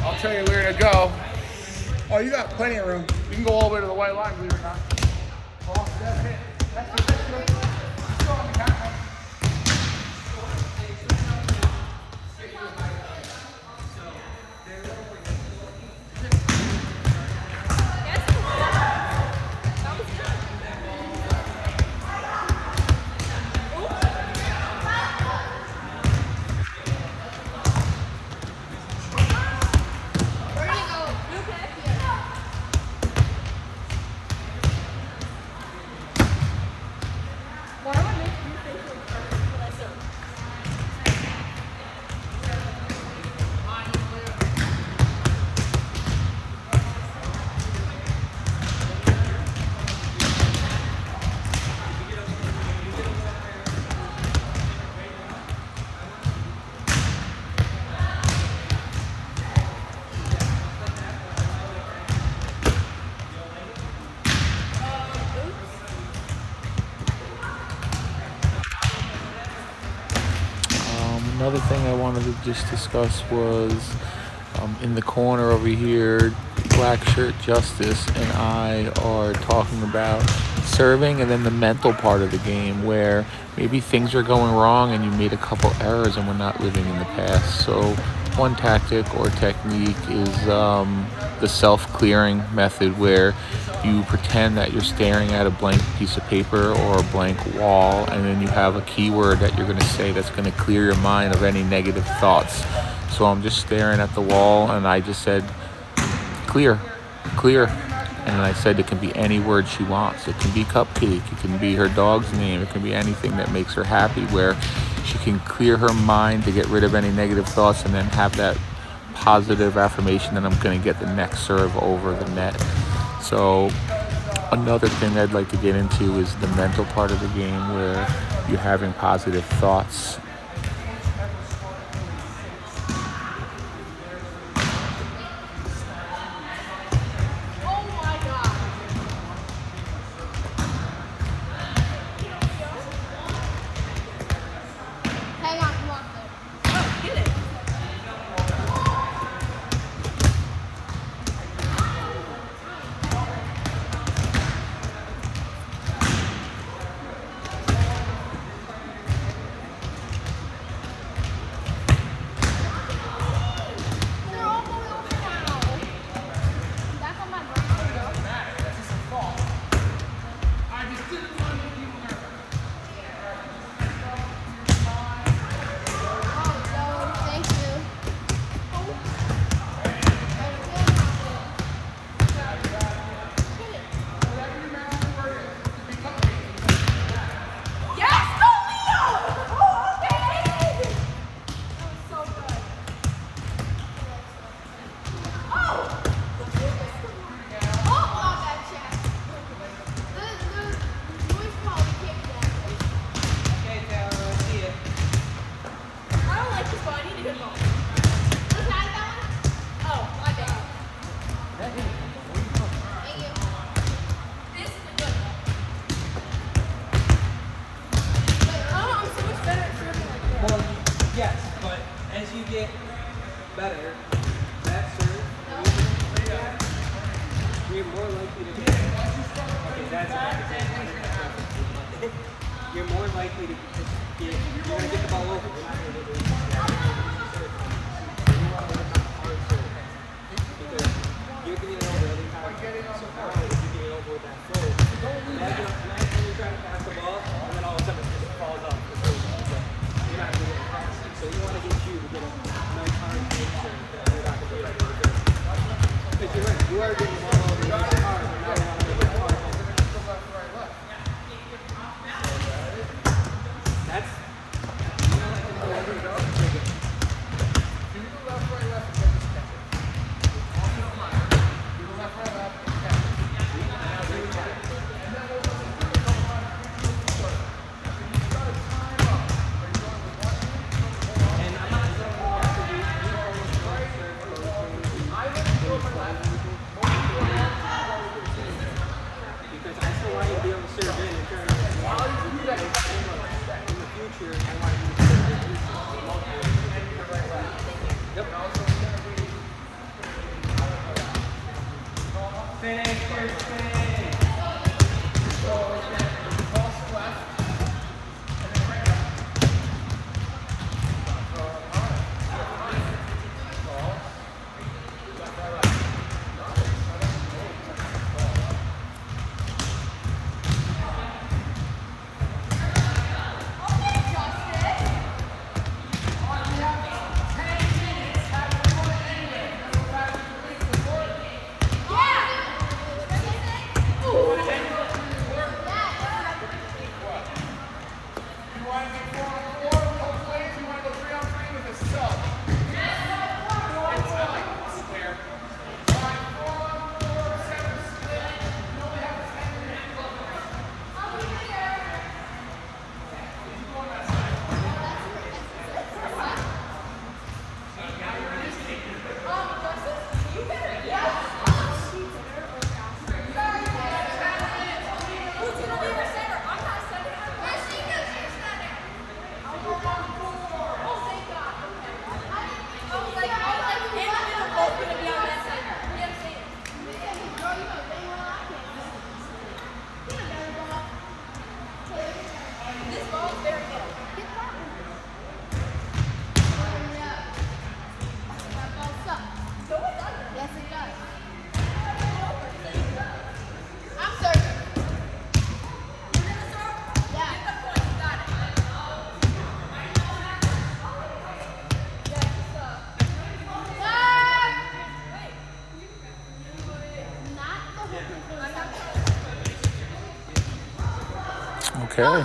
I'll tell you where to go. Oh, you got plenty of room. You can go all the way to the white line, believe it or not. Oh, that's it. That's it. That's good. Let's go on the count. Another thing I wanted to just discuss was in the corner over here, Black Shirt Justice and I are talking about serving and then the mental part of the game where maybe things are going wrong and you made a couple errors and we're not living in the past. So one tactic or technique is the self-clearing method, where you pretend that you're staring at a blank piece of paper or a blank wall, and then you have a keyword that you're going to say that's going to clear your mind of any negative thoughts. So I'm just staring at the wall and I just said, clear. And I said it can be any word she wants. It can be cupcake, it can be her dog's name, it can be anything that makes her happy, where she can clear her mind to get rid of any negative thoughts and then have that positive affirmation that I'm going to get the next serve over the net. So another thing I'd like to get into is the mental part of the game, where you're having positive thoughts. Yes, but as you get better, that serve, you're more likely to get. Okay, that's a bad example. You're more likely to get. You're gonna get the ball over. You're not gonna get it. You want to work on a hard serve because you're getting it over every time. So now if you get it over with that flow, imagine you're trying to pass the ball and then all of a sudden it just falls off. You're not going to get it fast. So you want to get you to get a nice hard serve that you're not going to get it. Because you're right, you are getting the ball over really hard, but now you want to make it hard. That's because I still want you to be able to serve in and turn in the future. I want you to serve in. Yep. Finish your spin. Okay.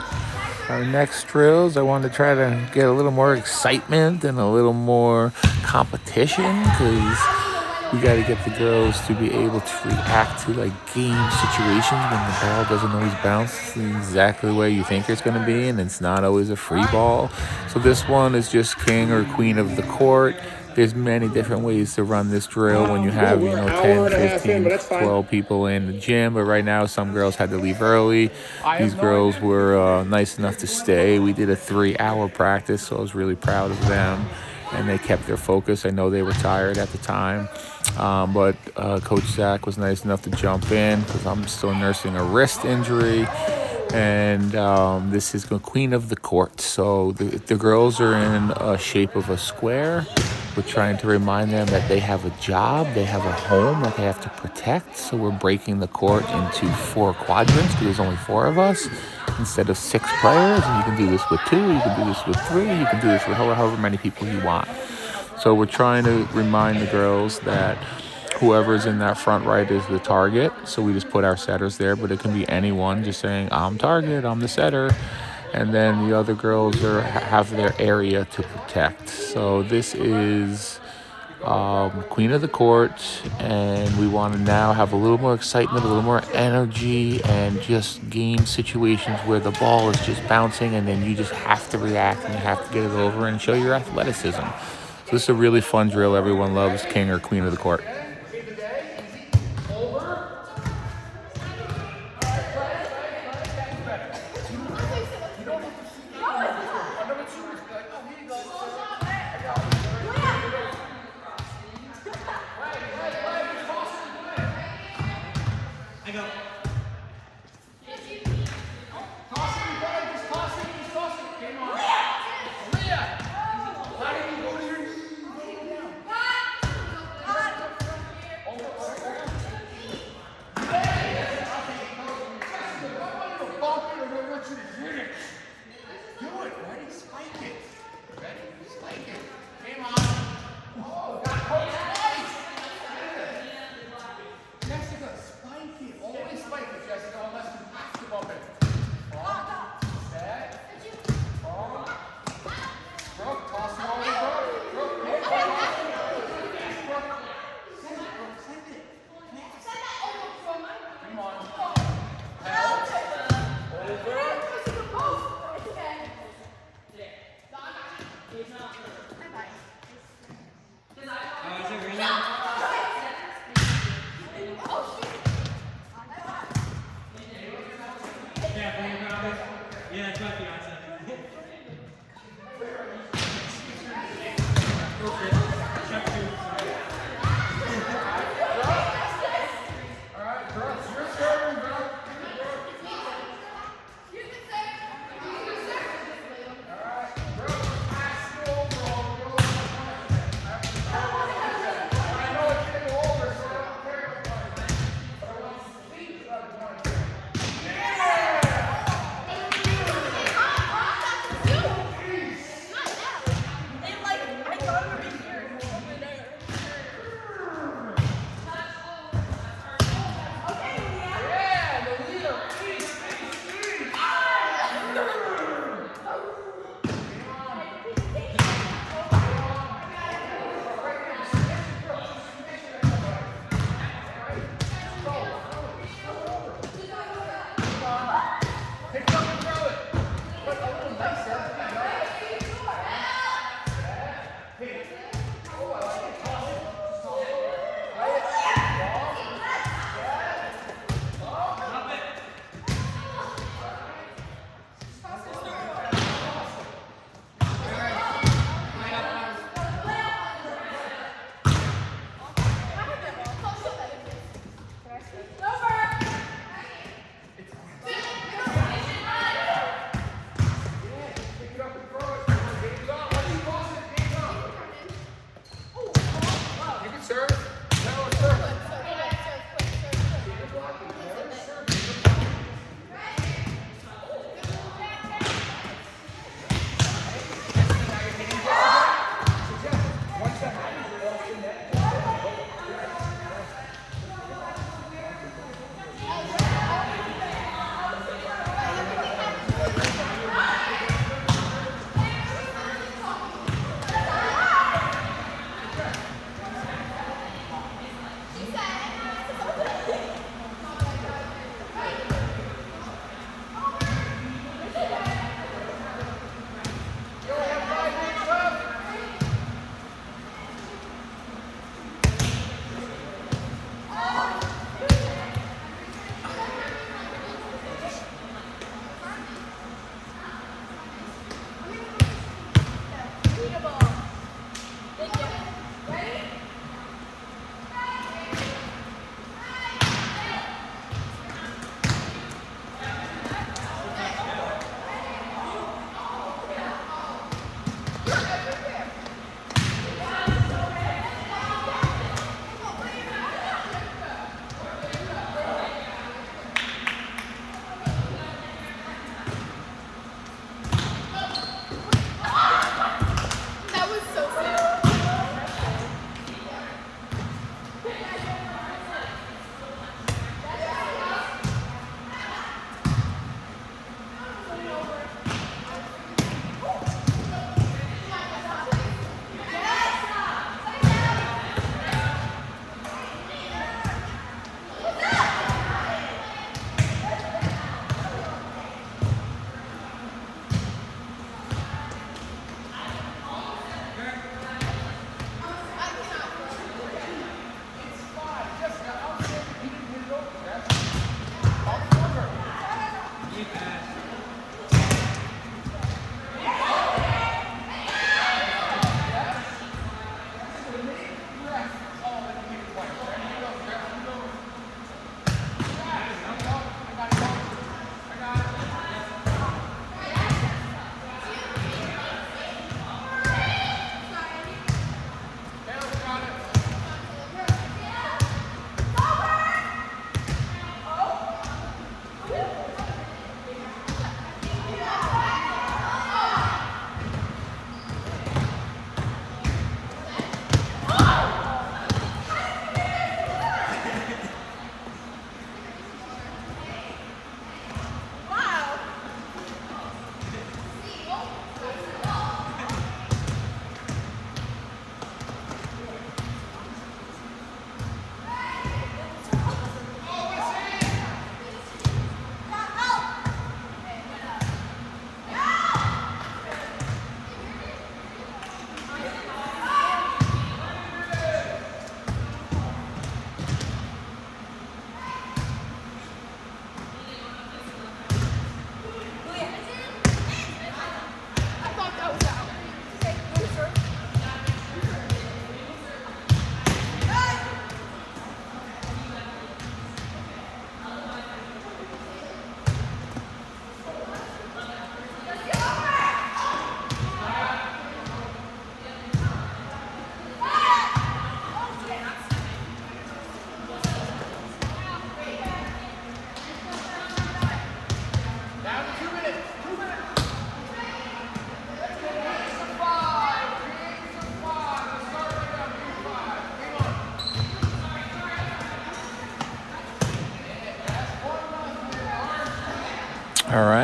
Our next drills, I wanted to try to get a little more excitement and a little more competition because we got to get the girls to be able to react to like game situations when the ball doesn't always bounce exactly the way you think it's going to be, and it's not always a free ball. So this one is just king or queen of the court. There's many different ways to run this drill when you have, 10, 15, 12 people in the gym. But right now, some girls had to leave early. These girls were nice enough to stay. We did a 3-hour practice, so I was really proud of them. And they kept their focus. I know they were tired at the time. But Coach Zach was nice enough to jump in because I'm still nursing a wrist injury. And this is the queen of the court. So the girls are in a shape of a square. We're trying to remind them that they have a job, they have a home that they have to protect. So we're breaking the court into 4 quadrants because there's only 4 of us instead of 6 players. And you can do this with 2, you can do this with 3, you can do this with however many people you want. So we're trying to remind the girls that whoever's in that front right is the target. So we just put our setters there, but it can be anyone just saying, I'm target, I'm the setter. And then the other girls have their area to protect. So this is queen of the court, and we want to now have a little more excitement, a little more energy, and just game situations where the ball is just bouncing and then you just have to react and you have to get it over and show your athleticism. So this is a really fun drill. Everyone loves king or queen of the court.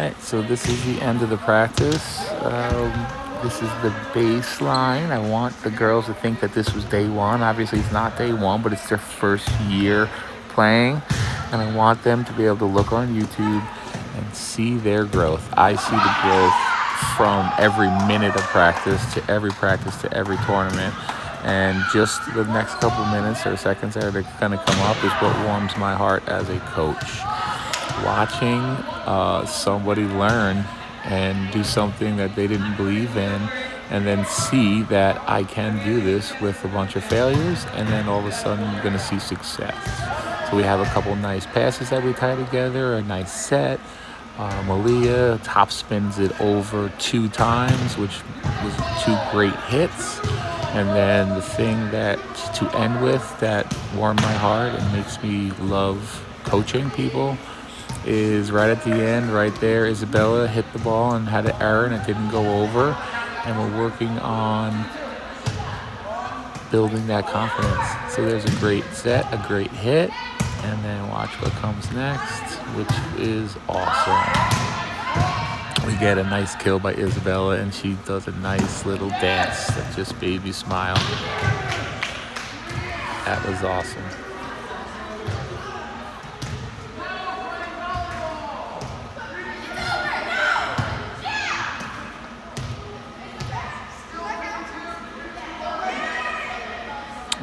Alright, so this is the end of the practice. This is the baseline. I want the girls to think that this was day one. Obviously, it's not day one, but it's their first year playing. And I want them to be able to look on YouTube and see their growth. I see the growth from every minute of practice to every tournament. And just the next couple minutes or seconds that are going to come up is what warms my heart as a coach. Watching somebody learn and do something that they didn't believe in, and then see that I can do this with a bunch of failures, and then all of a sudden you're going to see success. So we have a couple nice passes that we tie together, a nice set. Malia top spins it over 2 times, which was 2 great hits. And then the thing that to end with that warmed my heart and makes me love coaching people is right at the end, right there, Isabella hit the ball and had an error and it didn't go over. And we're working on building that confidence. So there's a great set, a great hit, and then watch what comes next, which is awesome. We get a nice kill by Isabella, and she does a nice little dance that just made me smile. That was awesome.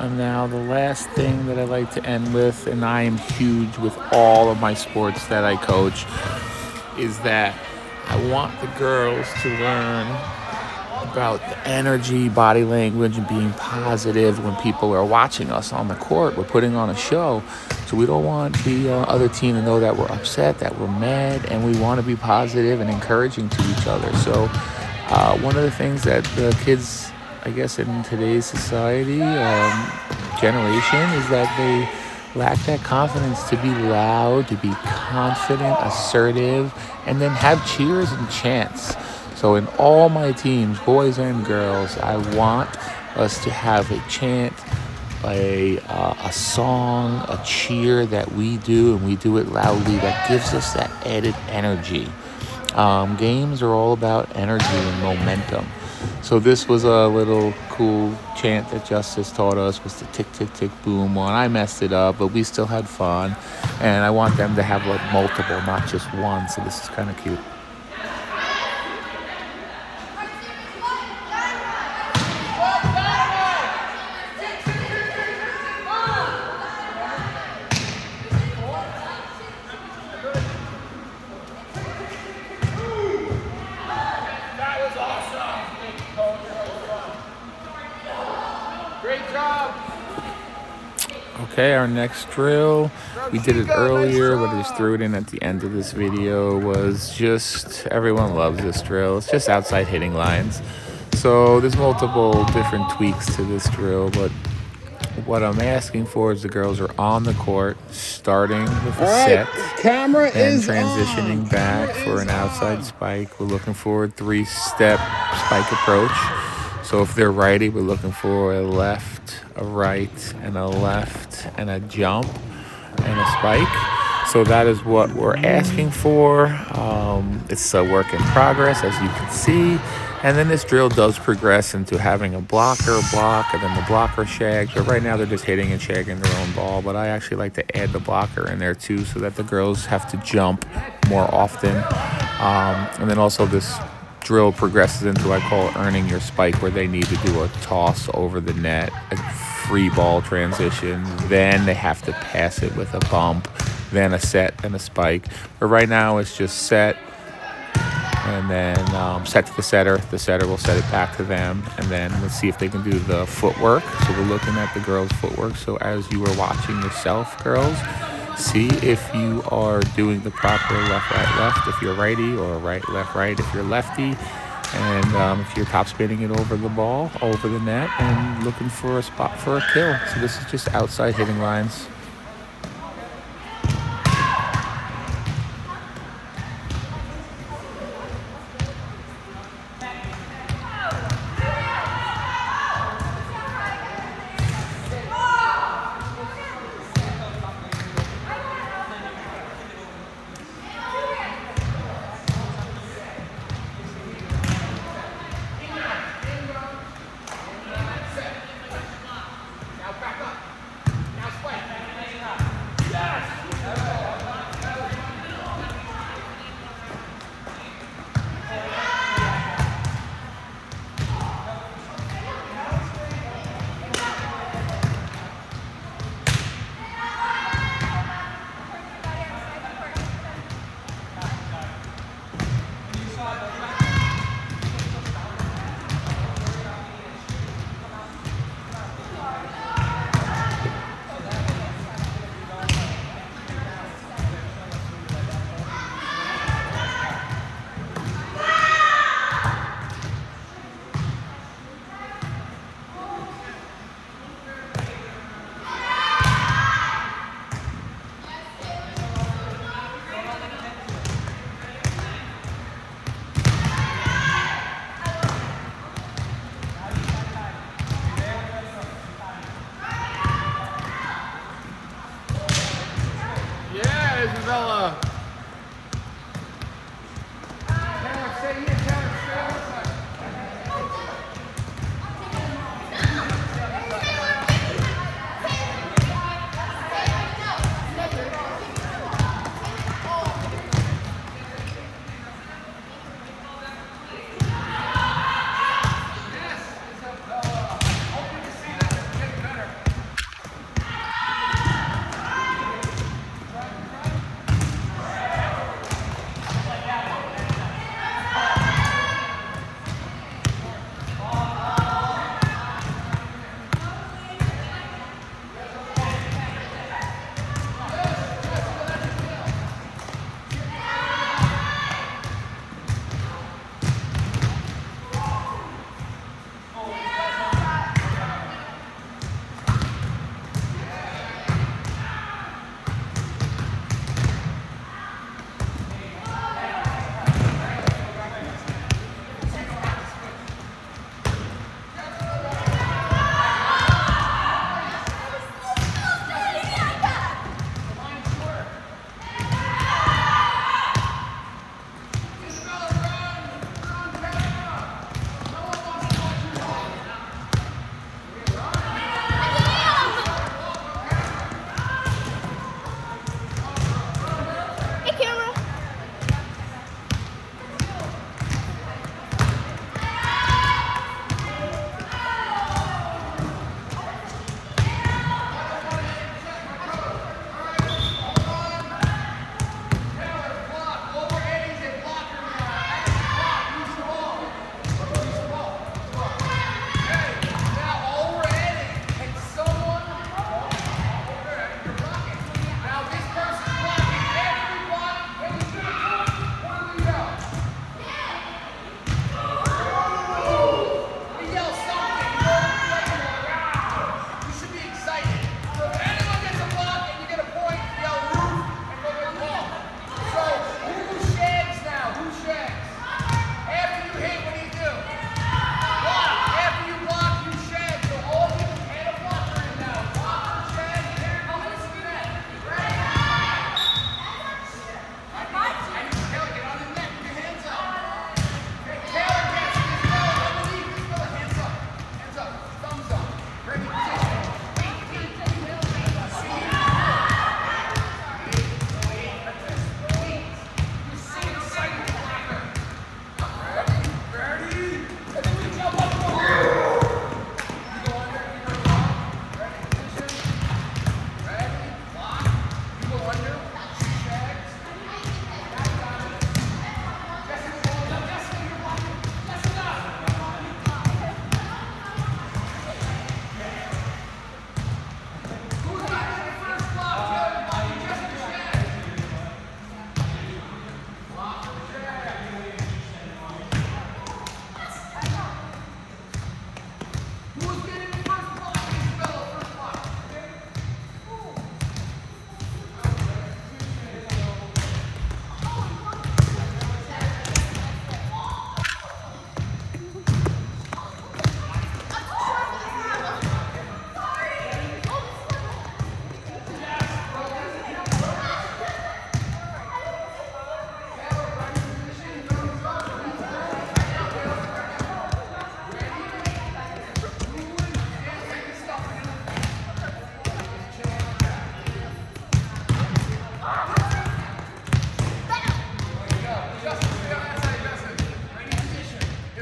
And now the last thing that I like to end with, and I am huge with all of my sports that I coach, is that I want the girls to learn about the energy, body language, and being positive when people are watching us on the court. We're putting on a show, so we don't want the other team to know that we're upset, that we're mad, and we want to be positive and encouraging to each other. So one of the things that the kids, I guess, in today's society, generation, is that they lack that confidence to be loud, to be confident, assertive, and then have cheers and chants. So in all my teams, boys and girls, I want us to have a chant, a song, a cheer that we do, and we do it loudly, that gives us that added energy. Games are all about energy and momentum. So this was a little cool chant that Justice taught us, was the tick, tick, tick, boom one. I messed it up, but we still had fun. And I want them to have like multiple, not just one. So this is kind of cute. Okay, our next drill, we did it earlier, but I just threw it in at the end of this video, was just, everyone loves this drill. It's just outside hitting lines. So there's multiple different tweaks to this drill, but what I'm asking for is the girls are on the court, starting with a set, and transitioning back for an outside spike. We're looking for a 3-step spike approach. So if they're righty, we're looking for a left, a right, and a left, and a jump, and a spike. So that is what we're asking for. It's a work in progress, as you can see. And then this drill does progress into having a blocker block, and then the blocker shag. But right now they're just hitting and shagging their own ball. But I actually like to add the blocker in there too, so that the girls have to jump more often. And then also this drill progresses into, I call it, earning your spike, where they need to do a toss over the net, a free ball transition, then they have to pass it with a bump, then a set and a spike. But right now it's just set, and then set to the setter will set it back to them, and then let's see if they can do the footwork. So we're looking at the girls' footwork. So as you are watching yourself, girls, see if you are doing the proper left, right, left if you're righty, or right, left, right if you're lefty. And if you're top spinning it over the ball, over the net, and looking for a spot for a kill. So this is just outside hitting lines.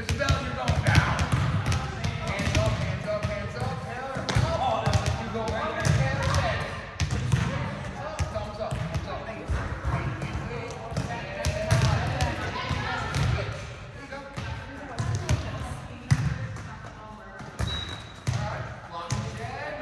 Isabella, you're going down. Hands up, hands up, hands up. Taylor, help. You go right where Taylor says. Thumbs up, thumbs up. Wait. There you go. All right, long again.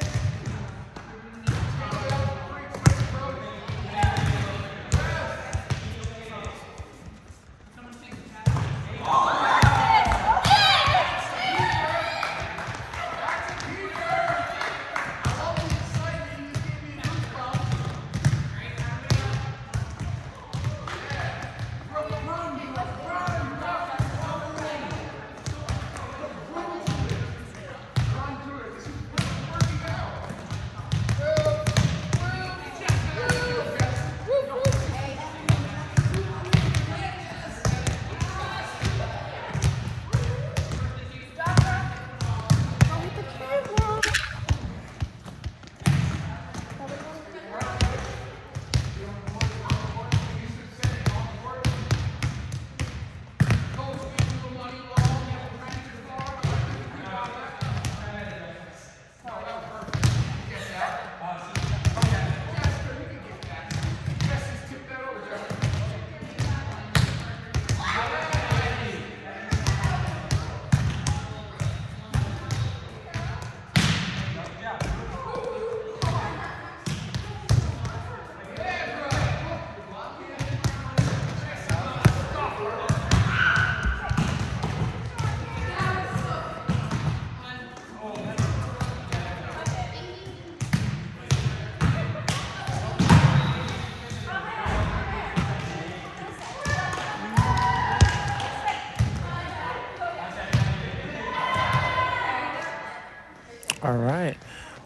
All right.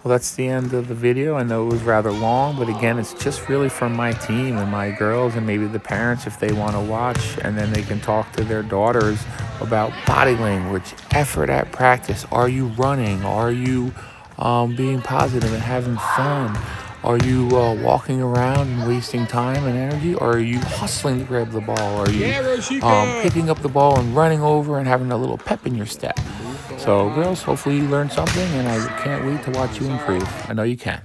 Well, that's the end of the video. I know it was rather long, but again, it's just really from my team and my girls and maybe the parents if they want to watch, and then they can talk to their daughters about body language, effort at practice. Are you running? Are you being positive and having fun? Are you walking around and wasting time and energy? Or are you hustling to grab the ball? Are you picking up the ball and running over and having a little pep in your step? So, girls, hopefully you learned something, and I can't wait to watch you improve. I know you can.